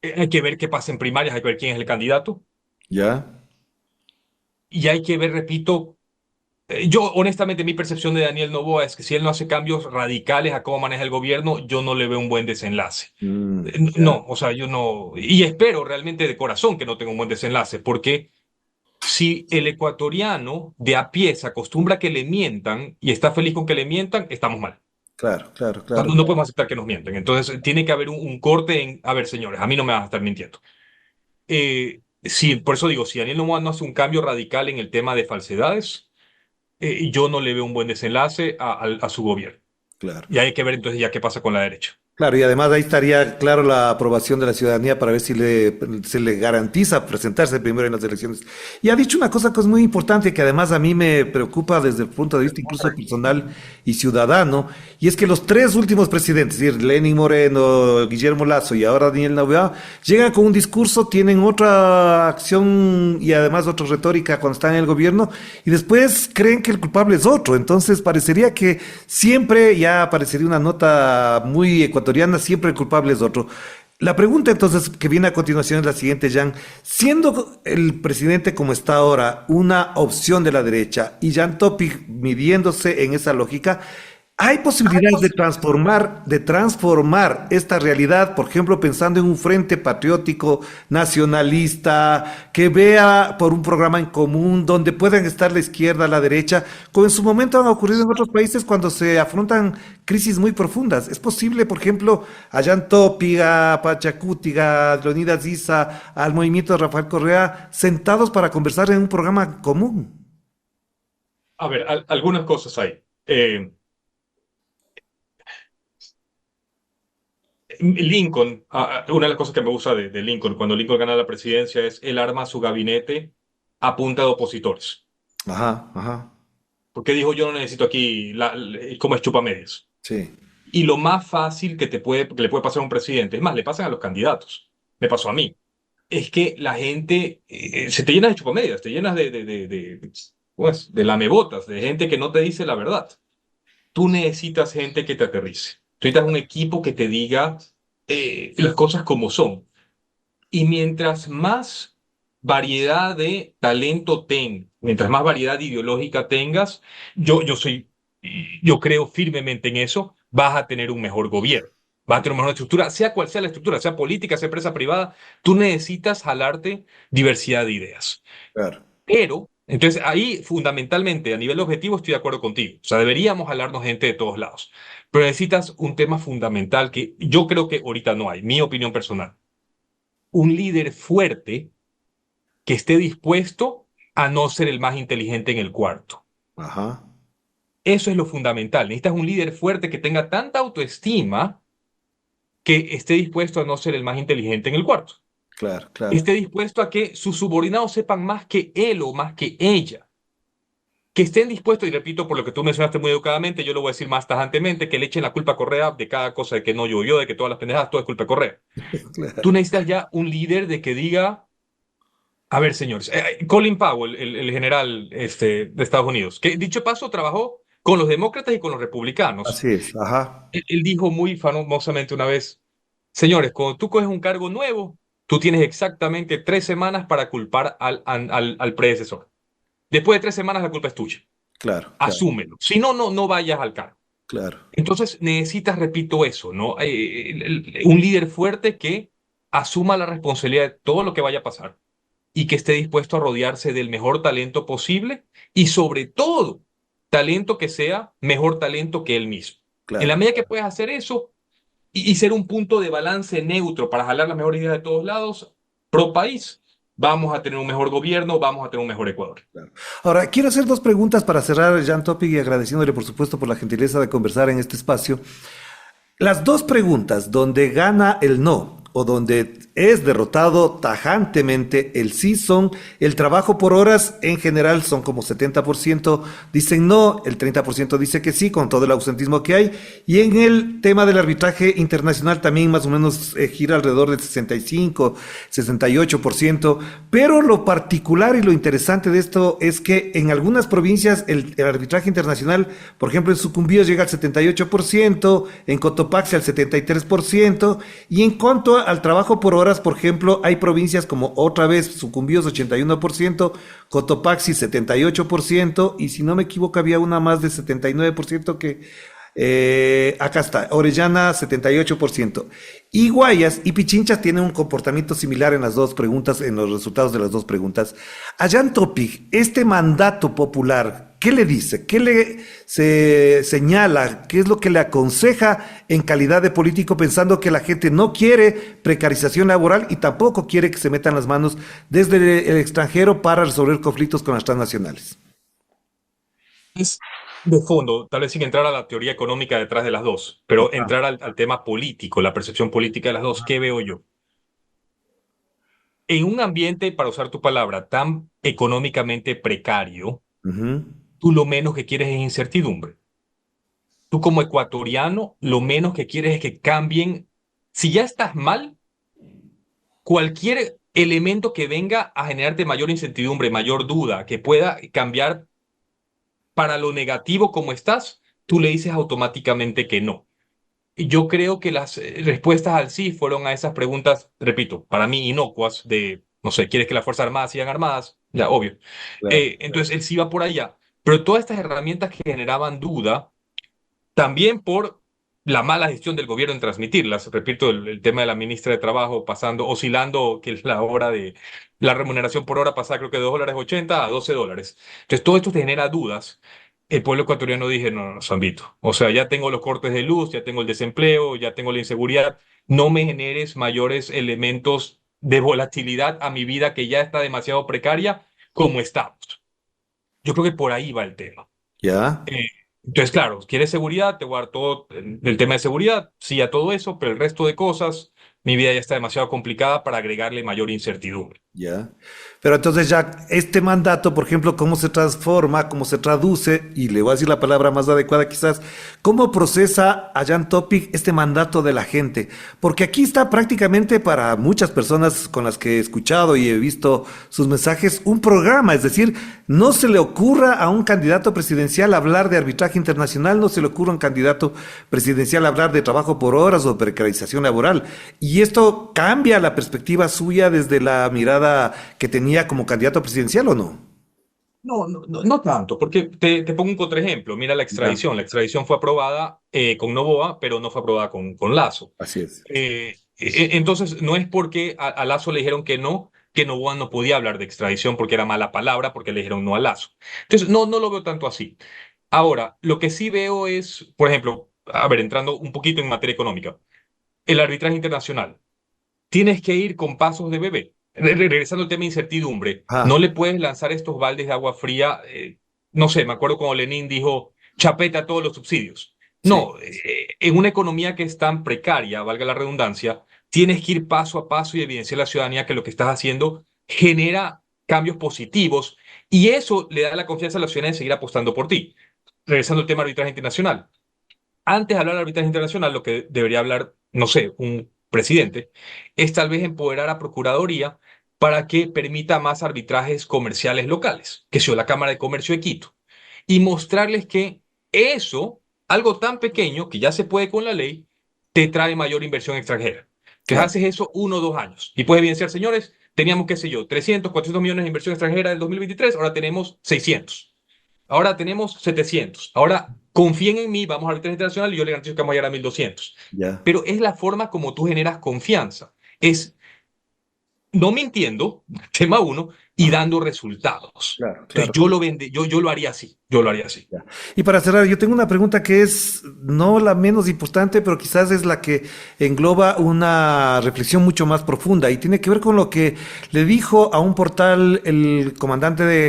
Speaker 2: Hay que ver qué pasa en primarias, hay que ver quién es el candidato.
Speaker 1: Ya.
Speaker 2: Y hay que ver, repito, yo honestamente mi percepción de Daniel Noboa es que si él no hace cambios radicales a cómo maneja el gobierno, yo no le veo un buen desenlace.
Speaker 1: Ya.
Speaker 2: No, o sea, yo no, y espero realmente de corazón que no tenga un buen desenlace, porque si el ecuatoriano de a pie se acostumbra a que le mientan y está feliz con que le mientan, estamos mal.
Speaker 1: Claro, claro,
Speaker 2: O sea,
Speaker 1: claro.
Speaker 2: no podemos aceptar que nos mienten. Entonces, tiene que haber un corte en, a ver, señores, a mí no me van a estar mintiendo. Sí, por eso digo, si Daniel Noboa no hace un cambio radical en el tema de falsedades, yo no le veo un buen desenlace a su gobierno.
Speaker 1: Claro.
Speaker 2: Y hay que ver entonces ya qué pasa con la derecha.
Speaker 1: Claro, y además ahí estaría claro la aprobación de la ciudadanía para ver si se le garantiza presentarse primero en las elecciones. Y ha dicho una cosa que es muy importante, que además a mí me preocupa desde el punto de vista incluso personal y ciudadano, y es que los tres últimos presidentes, es decir, Lenín Moreno, Guillermo Lasso y ahora Daniel Noboa, llegan con un discurso, tienen otra acción y además otra retórica cuando están en el gobierno, y después creen que el culpable es otro. Entonces parecería que siempre, ya aparecería una nota muy ecuatoriana, siempre el culpable es otro. La pregunta entonces que viene a continuación es la siguiente, Jan. Siendo el presidente como está ahora una opción de la derecha y Jan Topic midiéndose en esa lógica, ¿hay posibilidades de transformar esta realidad, por ejemplo, pensando en un frente patriótico, nacionalista, que vea por un programa en común, donde puedan estar la izquierda, la derecha, como en su momento han ocurrido en otros países cuando se afrontan crisis muy profundas? ¿Es posible, por ejemplo, a Jan Topic, a Pachacútiga, a Leonidas Issa, al movimiento de Rafael Correa, sentados para conversar en un programa común?
Speaker 2: A ver, algunas cosas hay. Lincoln, una de las cosas que me gusta de Lincoln, cuando Lincoln gana la presidencia, es él arma su gabinete a punta de opositores.
Speaker 1: Ajá, ajá,
Speaker 2: Porque dijo, yo no necesito aquí como es chupamedias.
Speaker 1: sí,
Speaker 2: Y lo más fácil que le puede pasar a un presidente, es más, le pasan a los candidatos, me pasó a mí, es que la gente se te llena de chupamedias, te llenas pues, de lamebotas, de gente que no te dice la verdad. Tú necesitas gente que te aterrice. Tú necesitas un equipo que te diga las cosas como son. Y mientras más variedad de talento mientras más variedad ideológica tengas, yo creo firmemente en eso, vas a tener un mejor gobierno. Vas a tener una mejor estructura, sea cual sea la estructura, sea política, sea empresa privada, tú necesitas jalarte diversidad de ideas.
Speaker 1: claro.
Speaker 2: Pero, entonces ahí fundamentalmente, a nivel objetivo, estoy de acuerdo contigo. O sea, deberíamos hablarnos gente de todos lados. Pero necesitas un tema fundamental que yo creo que ahorita no hay, mi opinión personal. Un líder fuerte que esté dispuesto a no ser el más inteligente en el cuarto.
Speaker 1: Ajá,
Speaker 2: Eso es lo fundamental. Necesitas un líder fuerte que tenga tanta autoestima que esté dispuesto a no ser el más inteligente en el cuarto.
Speaker 1: claro, claro.
Speaker 2: Esté dispuesto a que sus subordinados sepan más que él o más que ella. Que estén dispuestos, y repito por lo que tú mencionaste muy educadamente, yo lo voy a decir más tajantemente, que le echen la culpa a Correa de cada cosa, de que no llovió, de que todas las pendejadas, todo es culpa de Correa. Tú
Speaker 1: Claro.
Speaker 2: necesitas ya un líder de que diga, a ver, señores, Colin Powell, el general de Estados Unidos, que dicho paso trabajó con los demócratas y con los republicanos.
Speaker 1: Así es, ajá.
Speaker 2: Él dijo muy famosamente una vez, Señores, cuando tú coges un cargo nuevo, tú tienes exactamente 3 semanas para culpar al predecesor. Después de 3 semanas la culpa es tuya.
Speaker 1: Claro, claro,
Speaker 2: Asúmelo. Si no, no vayas al cargo.
Speaker 1: claro.
Speaker 2: Entonces necesitas, repito, eso, ¿no? Un líder fuerte que asuma la responsabilidad de todo lo que vaya a pasar y que esté dispuesto a rodearse del mejor talento posible y sobre todo, talento que sea mejor talento que él mismo. En la
Speaker 1: Claro.
Speaker 2: medida que puedes hacer eso y ser un punto de balance neutro para jalar las mejores ideas de todos lados, pro país, vamos a tener un mejor gobierno, vamos a tener un mejor Ecuador.
Speaker 1: Claro. Ahora, quiero hacer dos preguntas para cerrar, Jan Topic, y agradeciéndole, por supuesto, por la gentileza de conversar en este espacio. Las dos preguntas donde gana el no o donde es derrotado tajantemente el sí son el trabajo por horas, en general son como 70% dicen no, el 30% dice que sí, con todo el ausentismo que hay, y en el tema del arbitraje internacional también más o menos gira alrededor del 65, 68%, pero lo particular y lo interesante de esto es que en algunas provincias el arbitraje internacional, por ejemplo en Sucumbíos llega al 78%, en Cotopaxi al 73%, y en cuanto al trabajo por horas, por ejemplo, hay provincias como otra vez Sucumbíos 81%, Cotopaxi 78%, y si no me equivoco había una más de 79% que acá está, Orellana 78%. Y Guayas y Pichinchas tienen un comportamiento similar en las dos preguntas, en los resultados de las dos preguntas. A Jan Topic, este mandato popular, ¿qué le dice? ¿Qué le se señala? ¿Qué es lo que le aconseja en calidad de político pensando que la gente no quiere precarización laboral y tampoco quiere que se metan las manos desde el extranjero para resolver conflictos con las transnacionales?
Speaker 2: Es de fondo, tal vez sin entrar a la teoría económica detrás de las dos, pero entrar al tema político, la percepción política de las dos, ¿qué veo yo? En un ambiente, para usar tu palabra, tan económicamente precario,
Speaker 1: Ujú.
Speaker 2: tú lo menos que quieres es incertidumbre. Tú como ecuatoriano, lo menos que quieres es que cambien. Si ya estás mal, cualquier elemento que venga a generarte mayor incertidumbre, mayor duda, que pueda cambiar para lo negativo como estás, tú le dices automáticamente que no. Y yo creo que las respuestas al sí fueron a esas preguntas, repito, para mí inocuas, de, no sé, ¿quieres que las Fuerzas Armadas sigan armadas? Ya, obvio.
Speaker 1: Claro.
Speaker 2: Entonces, él sí va por allá. Pero todas estas herramientas que generaban duda, también por la mala gestión del gobierno en transmitirlas. Repito, el tema de la ministra de Trabajo pasando, oscilando, que es la hora de la remuneración por hora pasada, creo que de $2.80 a $12. Entonces, todo esto te genera dudas. El pueblo ecuatoriano dije, no, no, Zambito. O sea, ya tengo los cortes de luz, ya tengo el desempleo, ya tengo la inseguridad. No me generes mayores elementos de volatilidad a mi vida que ya está demasiado precaria como estamos. Yo creo que por ahí va el tema.
Speaker 1: ¿Ya?
Speaker 2: Eh, entonces, claro, quieres seguridad, te voy a dar todo el tema de seguridad, sí a todo eso, pero el resto de cosas, mi vida ya está demasiado complicada para agregarle mayor incertidumbre.
Speaker 1: Ya. Pero entonces ya este mandato, por ejemplo, cómo se transforma, cómo se traduce, y le voy a decir la palabra más adecuada quizás, cómo procesa a Jan Topic este mandato de la gente. Porque aquí está prácticamente para muchas personas con las que he escuchado y he visto sus mensajes un programa, es decir, no se le ocurra a un candidato presidencial hablar de arbitraje internacional, no se le ocurra a un candidato presidencial hablar de trabajo por horas o precarización laboral. Y esto cambia la perspectiva suya desde la mirada que tenía como candidato presidencial, ¿o no?
Speaker 2: No tanto, porque te pongo un contraejemplo. Mira la
Speaker 1: Ya,
Speaker 2: extradición. La extradición fue aprobada con Noboa, pero no fue aprobada con Lazo.
Speaker 1: así es.
Speaker 2: Entonces, no es porque a Lazo le dijeron que Noboa no podía hablar de extradición porque era mala palabra, porque le dijeron no a Lazo. Entonces, no lo veo tanto así. Ahora, lo que sí veo es, por ejemplo, a ver, entrando un poquito en materia económica, el arbitraje internacional. Tienes que ir con pasos de bebé. Regresando al tema de incertidumbre, no
Speaker 1: Ah,
Speaker 2: le puedes lanzar estos baldes de agua fría. No sé, me acuerdo cuando Lenin dijo, chapeta todos los subsidios.
Speaker 1: sí,
Speaker 2: No, en una economía que es tan precaria, valga la redundancia, tienes que ir paso a paso y evidenciar a la ciudadanía que lo que estás haciendo genera cambios positivos y eso le da la confianza a la ciudadanía de seguir apostando por ti. Regresando al tema de arbitraje internacional. Antes de hablar de arbitraje internacional, lo que debería hablar, no sé, un presidente, es tal vez empoderar a Procuraduría para que permita más arbitrajes comerciales locales, que sea la Cámara de Comercio de Quito, y mostrarles que eso, algo tan pequeño que ya se puede con la ley, te trae mayor inversión extranjera. Entonces
Speaker 1: claro,
Speaker 2: haces eso 1 o 2 años y puedes evidenciar, señores, teníamos, qué sé yo, 300, 400 millones de inversión extranjera en el 2023, ahora tenemos 600. Ahora tenemos 700. Ahora confíen en mí, vamos a la internacional y yo les garantizo que vamos a llegar a 1200.
Speaker 1: ya,
Speaker 2: Pero es la forma como tú generas confianza. Es no mintiendo, tema uno, y
Speaker 1: ajá,
Speaker 2: dando resultados.
Speaker 1: claro,
Speaker 2: Entonces
Speaker 1: claro.
Speaker 2: yo lo haría así, yo lo haría así.
Speaker 1: Ya. Y para cerrar, yo tengo una pregunta que es no la menos importante, pero quizás es la que engloba una reflexión mucho más profunda y tiene que ver con lo que le dijo a un portal el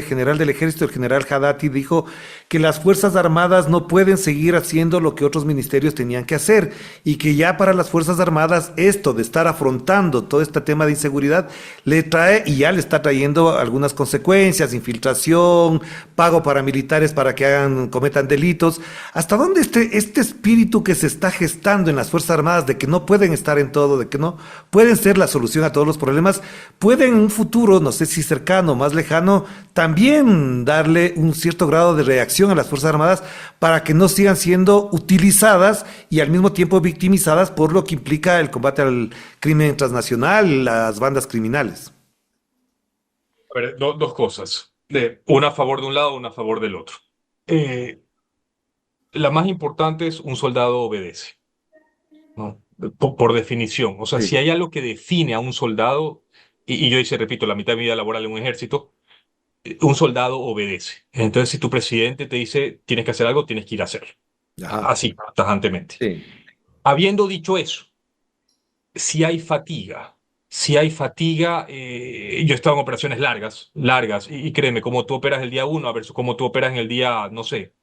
Speaker 1: general del ejército, el general Haddadi, dijo que las Fuerzas Armadas no pueden seguir haciendo lo que otros ministerios tenían que hacer y que ya para las Fuerzas Armadas esto de estar afrontando todo este tema de inseguridad le trae y ya le está trayendo algunas consecuencias, infiltración, pago para militares para que cometan delitos. ¿Hasta dónde este espíritu que se está gestando en las Fuerzas Armadas de que no pueden estar en todo, de que no pueden ser la solución a todos los problemas, puede en un futuro, no sé si cercano o más lejano, también darle un cierto grado de reacción a las Fuerzas Armadas para que no sigan siendo utilizadas y al mismo tiempo victimizadas por lo que implica el combate al crimen transnacional, las bandas criminales?
Speaker 2: A ver, dos cosas. Una a favor de un lado, una a favor del otro. Eh, la más importante es un soldado obedece, ¿no? Por definición. O sea,
Speaker 1: Sí.
Speaker 2: si hay algo que define a un soldado, y yo hice, repito, la mitad de mi vida laboral en un ejército, un soldado obedece. Entonces, si tu presidente te dice tienes que hacer algo, tienes que ir a hacerlo.
Speaker 1: Ajá.
Speaker 2: Así, tajantemente.
Speaker 1: Sí.
Speaker 2: Habiendo dicho eso, si hay fatiga, si hay fatiga, yo he estado en operaciones largas, largas, y créeme, como tú operas el día 1 versus como tú operas en el día, no sé,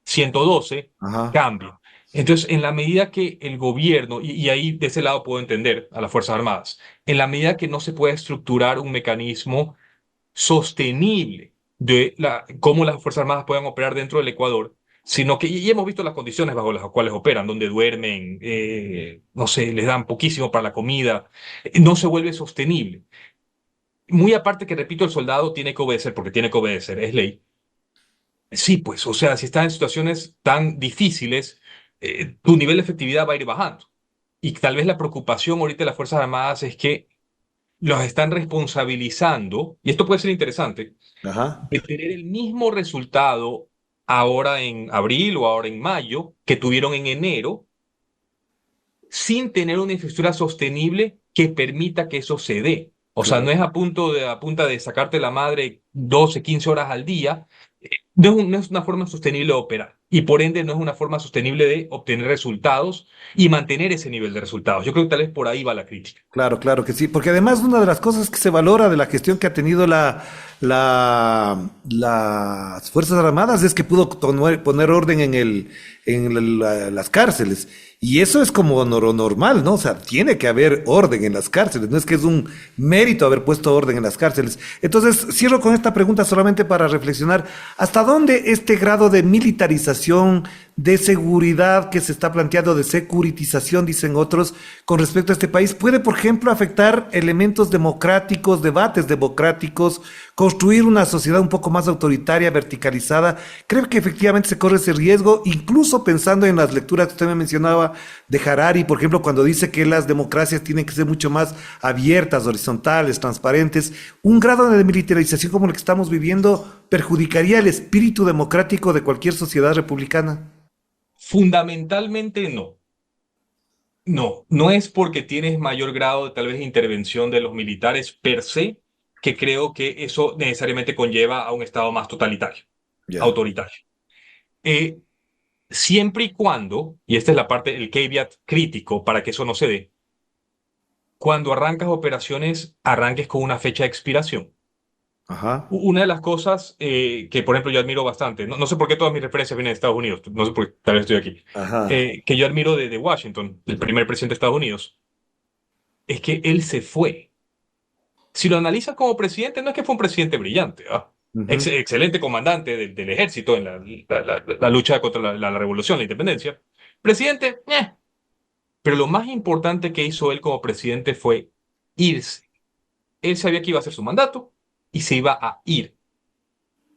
Speaker 2: 112,
Speaker 1: Ajá.
Speaker 2: cambia. Entonces, en la medida que el gobierno, y ahí de ese lado puedo entender a las Fuerzas Armadas, en la medida que no se puede estructurar un mecanismo sostenible de cómo las Fuerzas Armadas puedan operar dentro del Ecuador, sino que, y hemos visto las condiciones bajo las cuales operan, donde duermen, no sé, les dan poquísimo para la comida, no se vuelve sostenible. Muy aparte que, repito, el soldado tiene que obedecer, porque tiene que obedecer, es ley. Sí, pues, o sea, si estás en situaciones tan difíciles, tu nivel de efectividad va a ir bajando. Y tal vez la preocupación ahorita de las Fuerzas Armadas es que los están responsabilizando, y esto puede ser interesante,
Speaker 1: Ajá.
Speaker 2: de tener el mismo resultado ahora en abril o ahora en mayo que tuvieron en enero, sin tener una infraestructura sostenible que permita que eso se dé. O sea, no
Speaker 1: Claro.
Speaker 2: es a punta de sacarte la madre 12, 15 horas al día. No es una forma sostenible de operar y por ende no es una forma sostenible de obtener resultados y mantener ese nivel de resultados. Yo creo que tal vez por ahí va la crítica.
Speaker 1: Claro, claro que sí, porque además una de las cosas que se valora de la gestión que ha tenido las Fuerzas Armadas es que pudo poner orden en las cárceles. Y eso es como normal, ¿no? O sea, tiene que haber orden en las cárceles, no es que es un mérito haber puesto orden en las cárceles. Entonces, cierro con esta pregunta solamente para reflexionar, ¿hasta dónde este grado de militarización, de seguridad que se está planteando, de securitización, dicen otros, con respecto a este país, puede, por ejemplo, afectar elementos democráticos, debates democráticos, construir una sociedad un poco más autoritaria, verticalizada? Creo que efectivamente se corre ese riesgo, incluso pensando en las lecturas que usted me mencionaba de Harari, por ejemplo, cuando dice que las democracias tienen que ser mucho más abiertas, horizontales, transparentes. Un grado de militarización como el que estamos viviendo perjudicaría el espíritu democrático de cualquier sociedad republicana.
Speaker 2: Fundamentalmente no. No, no es porque tienes mayor grado de tal vez intervención de los militares per se, que creo que eso necesariamente conlleva a un estado más totalitario,
Speaker 1: Ya.
Speaker 2: autoritario. Eh, siempre y cuando, y esta es la parte, el caveat crítico para que eso no se dé, cuando arrancas operaciones, arranques con una fecha de expiración.
Speaker 1: Ajá.
Speaker 2: Una de las cosas que, por ejemplo, yo admiro bastante, no sé por qué todas mis referencias vienen de Estados Unidos, no sé por qué tal vez estoy aquí,
Speaker 1: Ajá.
Speaker 2: que yo admiro de Washington, el primer presidente de Estados Unidos, es que él se fue. Si lo analizas como presidente, no es que fue un presidente brillante, ¿ah?
Speaker 1: Ujú.
Speaker 2: Excelente comandante del ejército en la lucha contra la revolución, la independencia. Presidente, pero lo más importante que hizo él como presidente fue irse. Él sabía que iba a hacer su mandato y se iba a ir.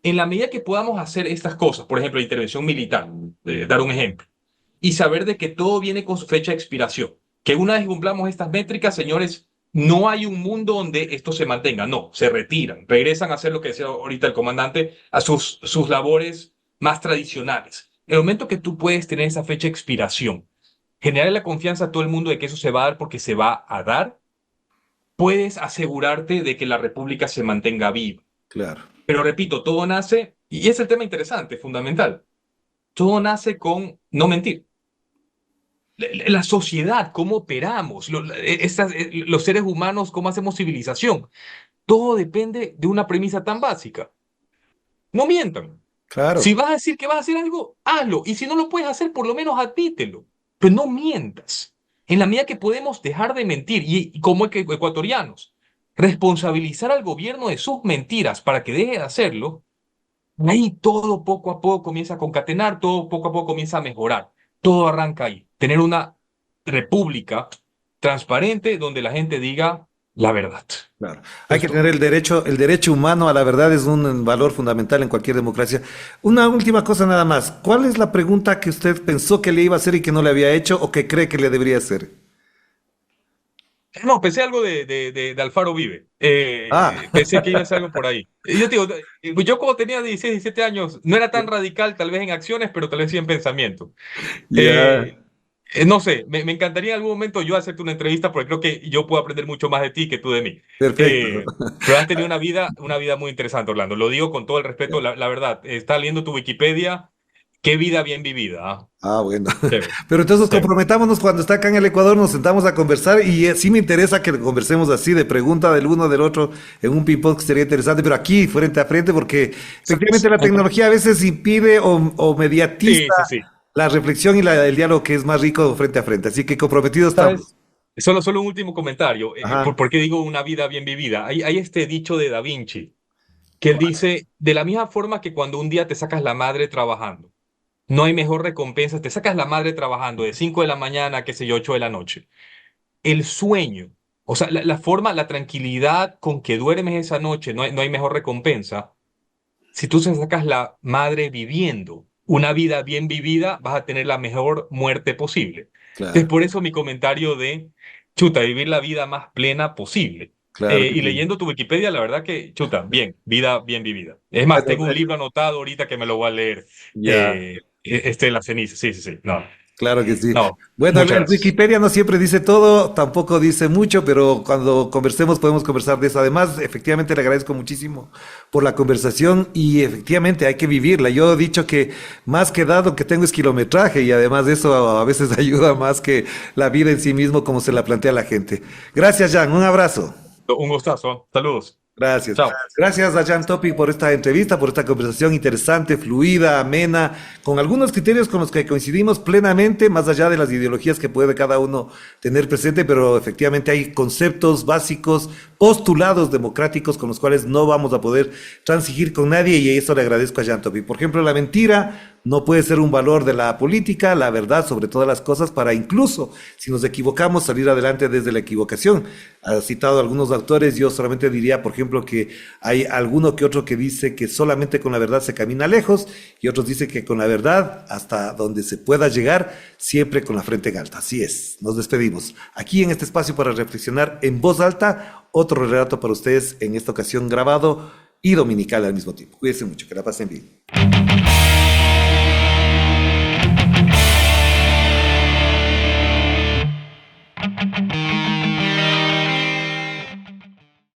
Speaker 2: En la medida que podamos hacer estas cosas, por ejemplo, la intervención militar, dar un ejemplo, y saber de que todo viene con su fecha de expiración, que una vez cumplamos estas métricas, señores, no hay un mundo donde esto se mantenga, no, se retiran, regresan a hacer lo que decía ahorita el comandante, a sus labores más tradicionales. El momento que tú puedes tener esa fecha de expiración, generar la confianza a todo el mundo de que eso se va a dar porque se va a dar, puedes asegurarte de que la república se mantenga viva.
Speaker 1: Claro.
Speaker 2: Pero repito, todo nace, y es el tema interesante, fundamental, todo nace con no mentir. La sociedad, cómo operamos, los seres humanos, cómo hacemos civilización, todo depende de una premisa tan básica. No mientan.
Speaker 1: Claro.
Speaker 2: Si vas a decir que vas a hacer algo, hazlo. Y si no lo puedes hacer, por lo menos admítelo. Pero no mientas. En la medida que podemos dejar de mentir, y como ecuatorianos, responsabilizar al gobierno de sus mentiras para que deje de hacerlo, ahí todo poco a poco comienza a concatenar, todo poco a poco comienza a mejorar. Todo arranca ahí. Tener una república transparente donde la gente diga la verdad.
Speaker 1: Claro. Hay que
Speaker 2: Esto.
Speaker 1: tener el derecho humano a la verdad es un valor fundamental en cualquier democracia. Una última cosa nada más. ¿Cuál es la pregunta que usted pensó que le iba a hacer y que no le había hecho o que cree que le debería hacer?
Speaker 2: No, pensé algo de Alfaro Vive.
Speaker 1: Ah,
Speaker 2: Pensé que iba a ser algo por ahí. Y yo te digo, yo como tenía 16, 17 años, no era tan radical tal vez en acciones, pero tal vez sí en pensamiento.
Speaker 1: ya,
Speaker 2: Eh, no sé, me encantaría en algún momento yo hacerte una entrevista porque creo que yo puedo aprender mucho más de ti que tú de mí.
Speaker 1: perfecto.
Speaker 2: Pero has tenido una vida muy interesante, Orlando. Lo digo con todo el respeto, la verdad. Está leyendo tu Wikipedia. Qué vida bien vivida. ¿Ah?
Speaker 1: Ah, bueno.
Speaker 2: Chévere,
Speaker 1: Pero entonces
Speaker 2: chévere.
Speaker 1: comprometámonos cuando está acá en el Ecuador, nos sentamos a conversar y sí me interesa que conversemos así, de pregunta del uno del otro, en un ping-pong que sería interesante, pero aquí frente a frente, porque efectivamente la tecnología a veces impide o mediatiza
Speaker 2: Sí, sí, sí.
Speaker 1: la reflexión y el diálogo que es más rico frente a frente. Así que comprometidos estamos.
Speaker 2: ¿Sabes? Solo un último comentario.
Speaker 1: Ajá,
Speaker 2: ¿Por qué digo una vida bien vivida? Hay este dicho de Da Vinci, que él dice, de la misma forma que cuando un día te sacas la madre trabajando, no hay mejor recompensa, te sacas la madre trabajando de 5 de la mañana, qué sé yo, 8 de la noche. El sueño, o sea, la forma, la tranquilidad con que duermes esa noche, no hay mejor recompensa. Si tú se sacas la madre viviendo una vida bien vivida, vas a tener la mejor muerte posible. Entonces,
Speaker 1: claro,
Speaker 2: por eso mi comentario de, chuta, vivir la vida más plena posible.
Speaker 1: claro que
Speaker 2: Y
Speaker 1: sí.
Speaker 2: leyendo tu Wikipedia, la verdad que, chuta, bien, vida bien vivida. Es más,
Speaker 1: Bueno,
Speaker 2: tengo un libro anotado ahorita que me lo voy a leer.
Speaker 1: ya.
Speaker 2: La ceniza, sí, sí, sí. No,
Speaker 1: Claro que sí.
Speaker 2: no,
Speaker 1: Bueno,
Speaker 2: muchas
Speaker 1: el
Speaker 2: gracias.
Speaker 1: Wikipedia no siempre dice todo, tampoco dice mucho, pero cuando conversemos podemos conversar de eso. Además, efectivamente le agradezco muchísimo por la conversación y efectivamente hay que vivirla. Yo he dicho que más que dado que tengo es kilometraje y además de eso a veces ayuda más que la vida en sí mismo como se la plantea la gente. Gracias, Jan. Un abrazo.
Speaker 2: Un gustazo. Saludos.
Speaker 1: Gracias.
Speaker 2: Chao.
Speaker 1: Gracias a Jan Topic por esta entrevista, por esta conversación interesante, fluida, amena, con algunos criterios con los que coincidimos plenamente, más allá de las ideologías que puede cada uno tener presente, pero efectivamente hay conceptos básicos, postulados democráticos con los cuales no vamos a poder transigir con nadie y eso le agradezco a Jan Topic. Por ejemplo, la mentira no puede ser un valor de la política, la verdad sobre todas las cosas, para incluso, si nos equivocamos, salir adelante desde la equivocación. Ha citado algunos autores, yo solamente diría, por ejemplo, que hay alguno que otro que dice que solamente con la verdad se camina lejos y otros dicen que con la verdad hasta donde se pueda llegar, siempre con la frente en alta. Así es, nos despedimos. Aquí en este espacio para reflexionar en voz alta, otro relato para ustedes en esta ocasión grabado y dominical al mismo tiempo. Cuídense mucho, que la pasen bien.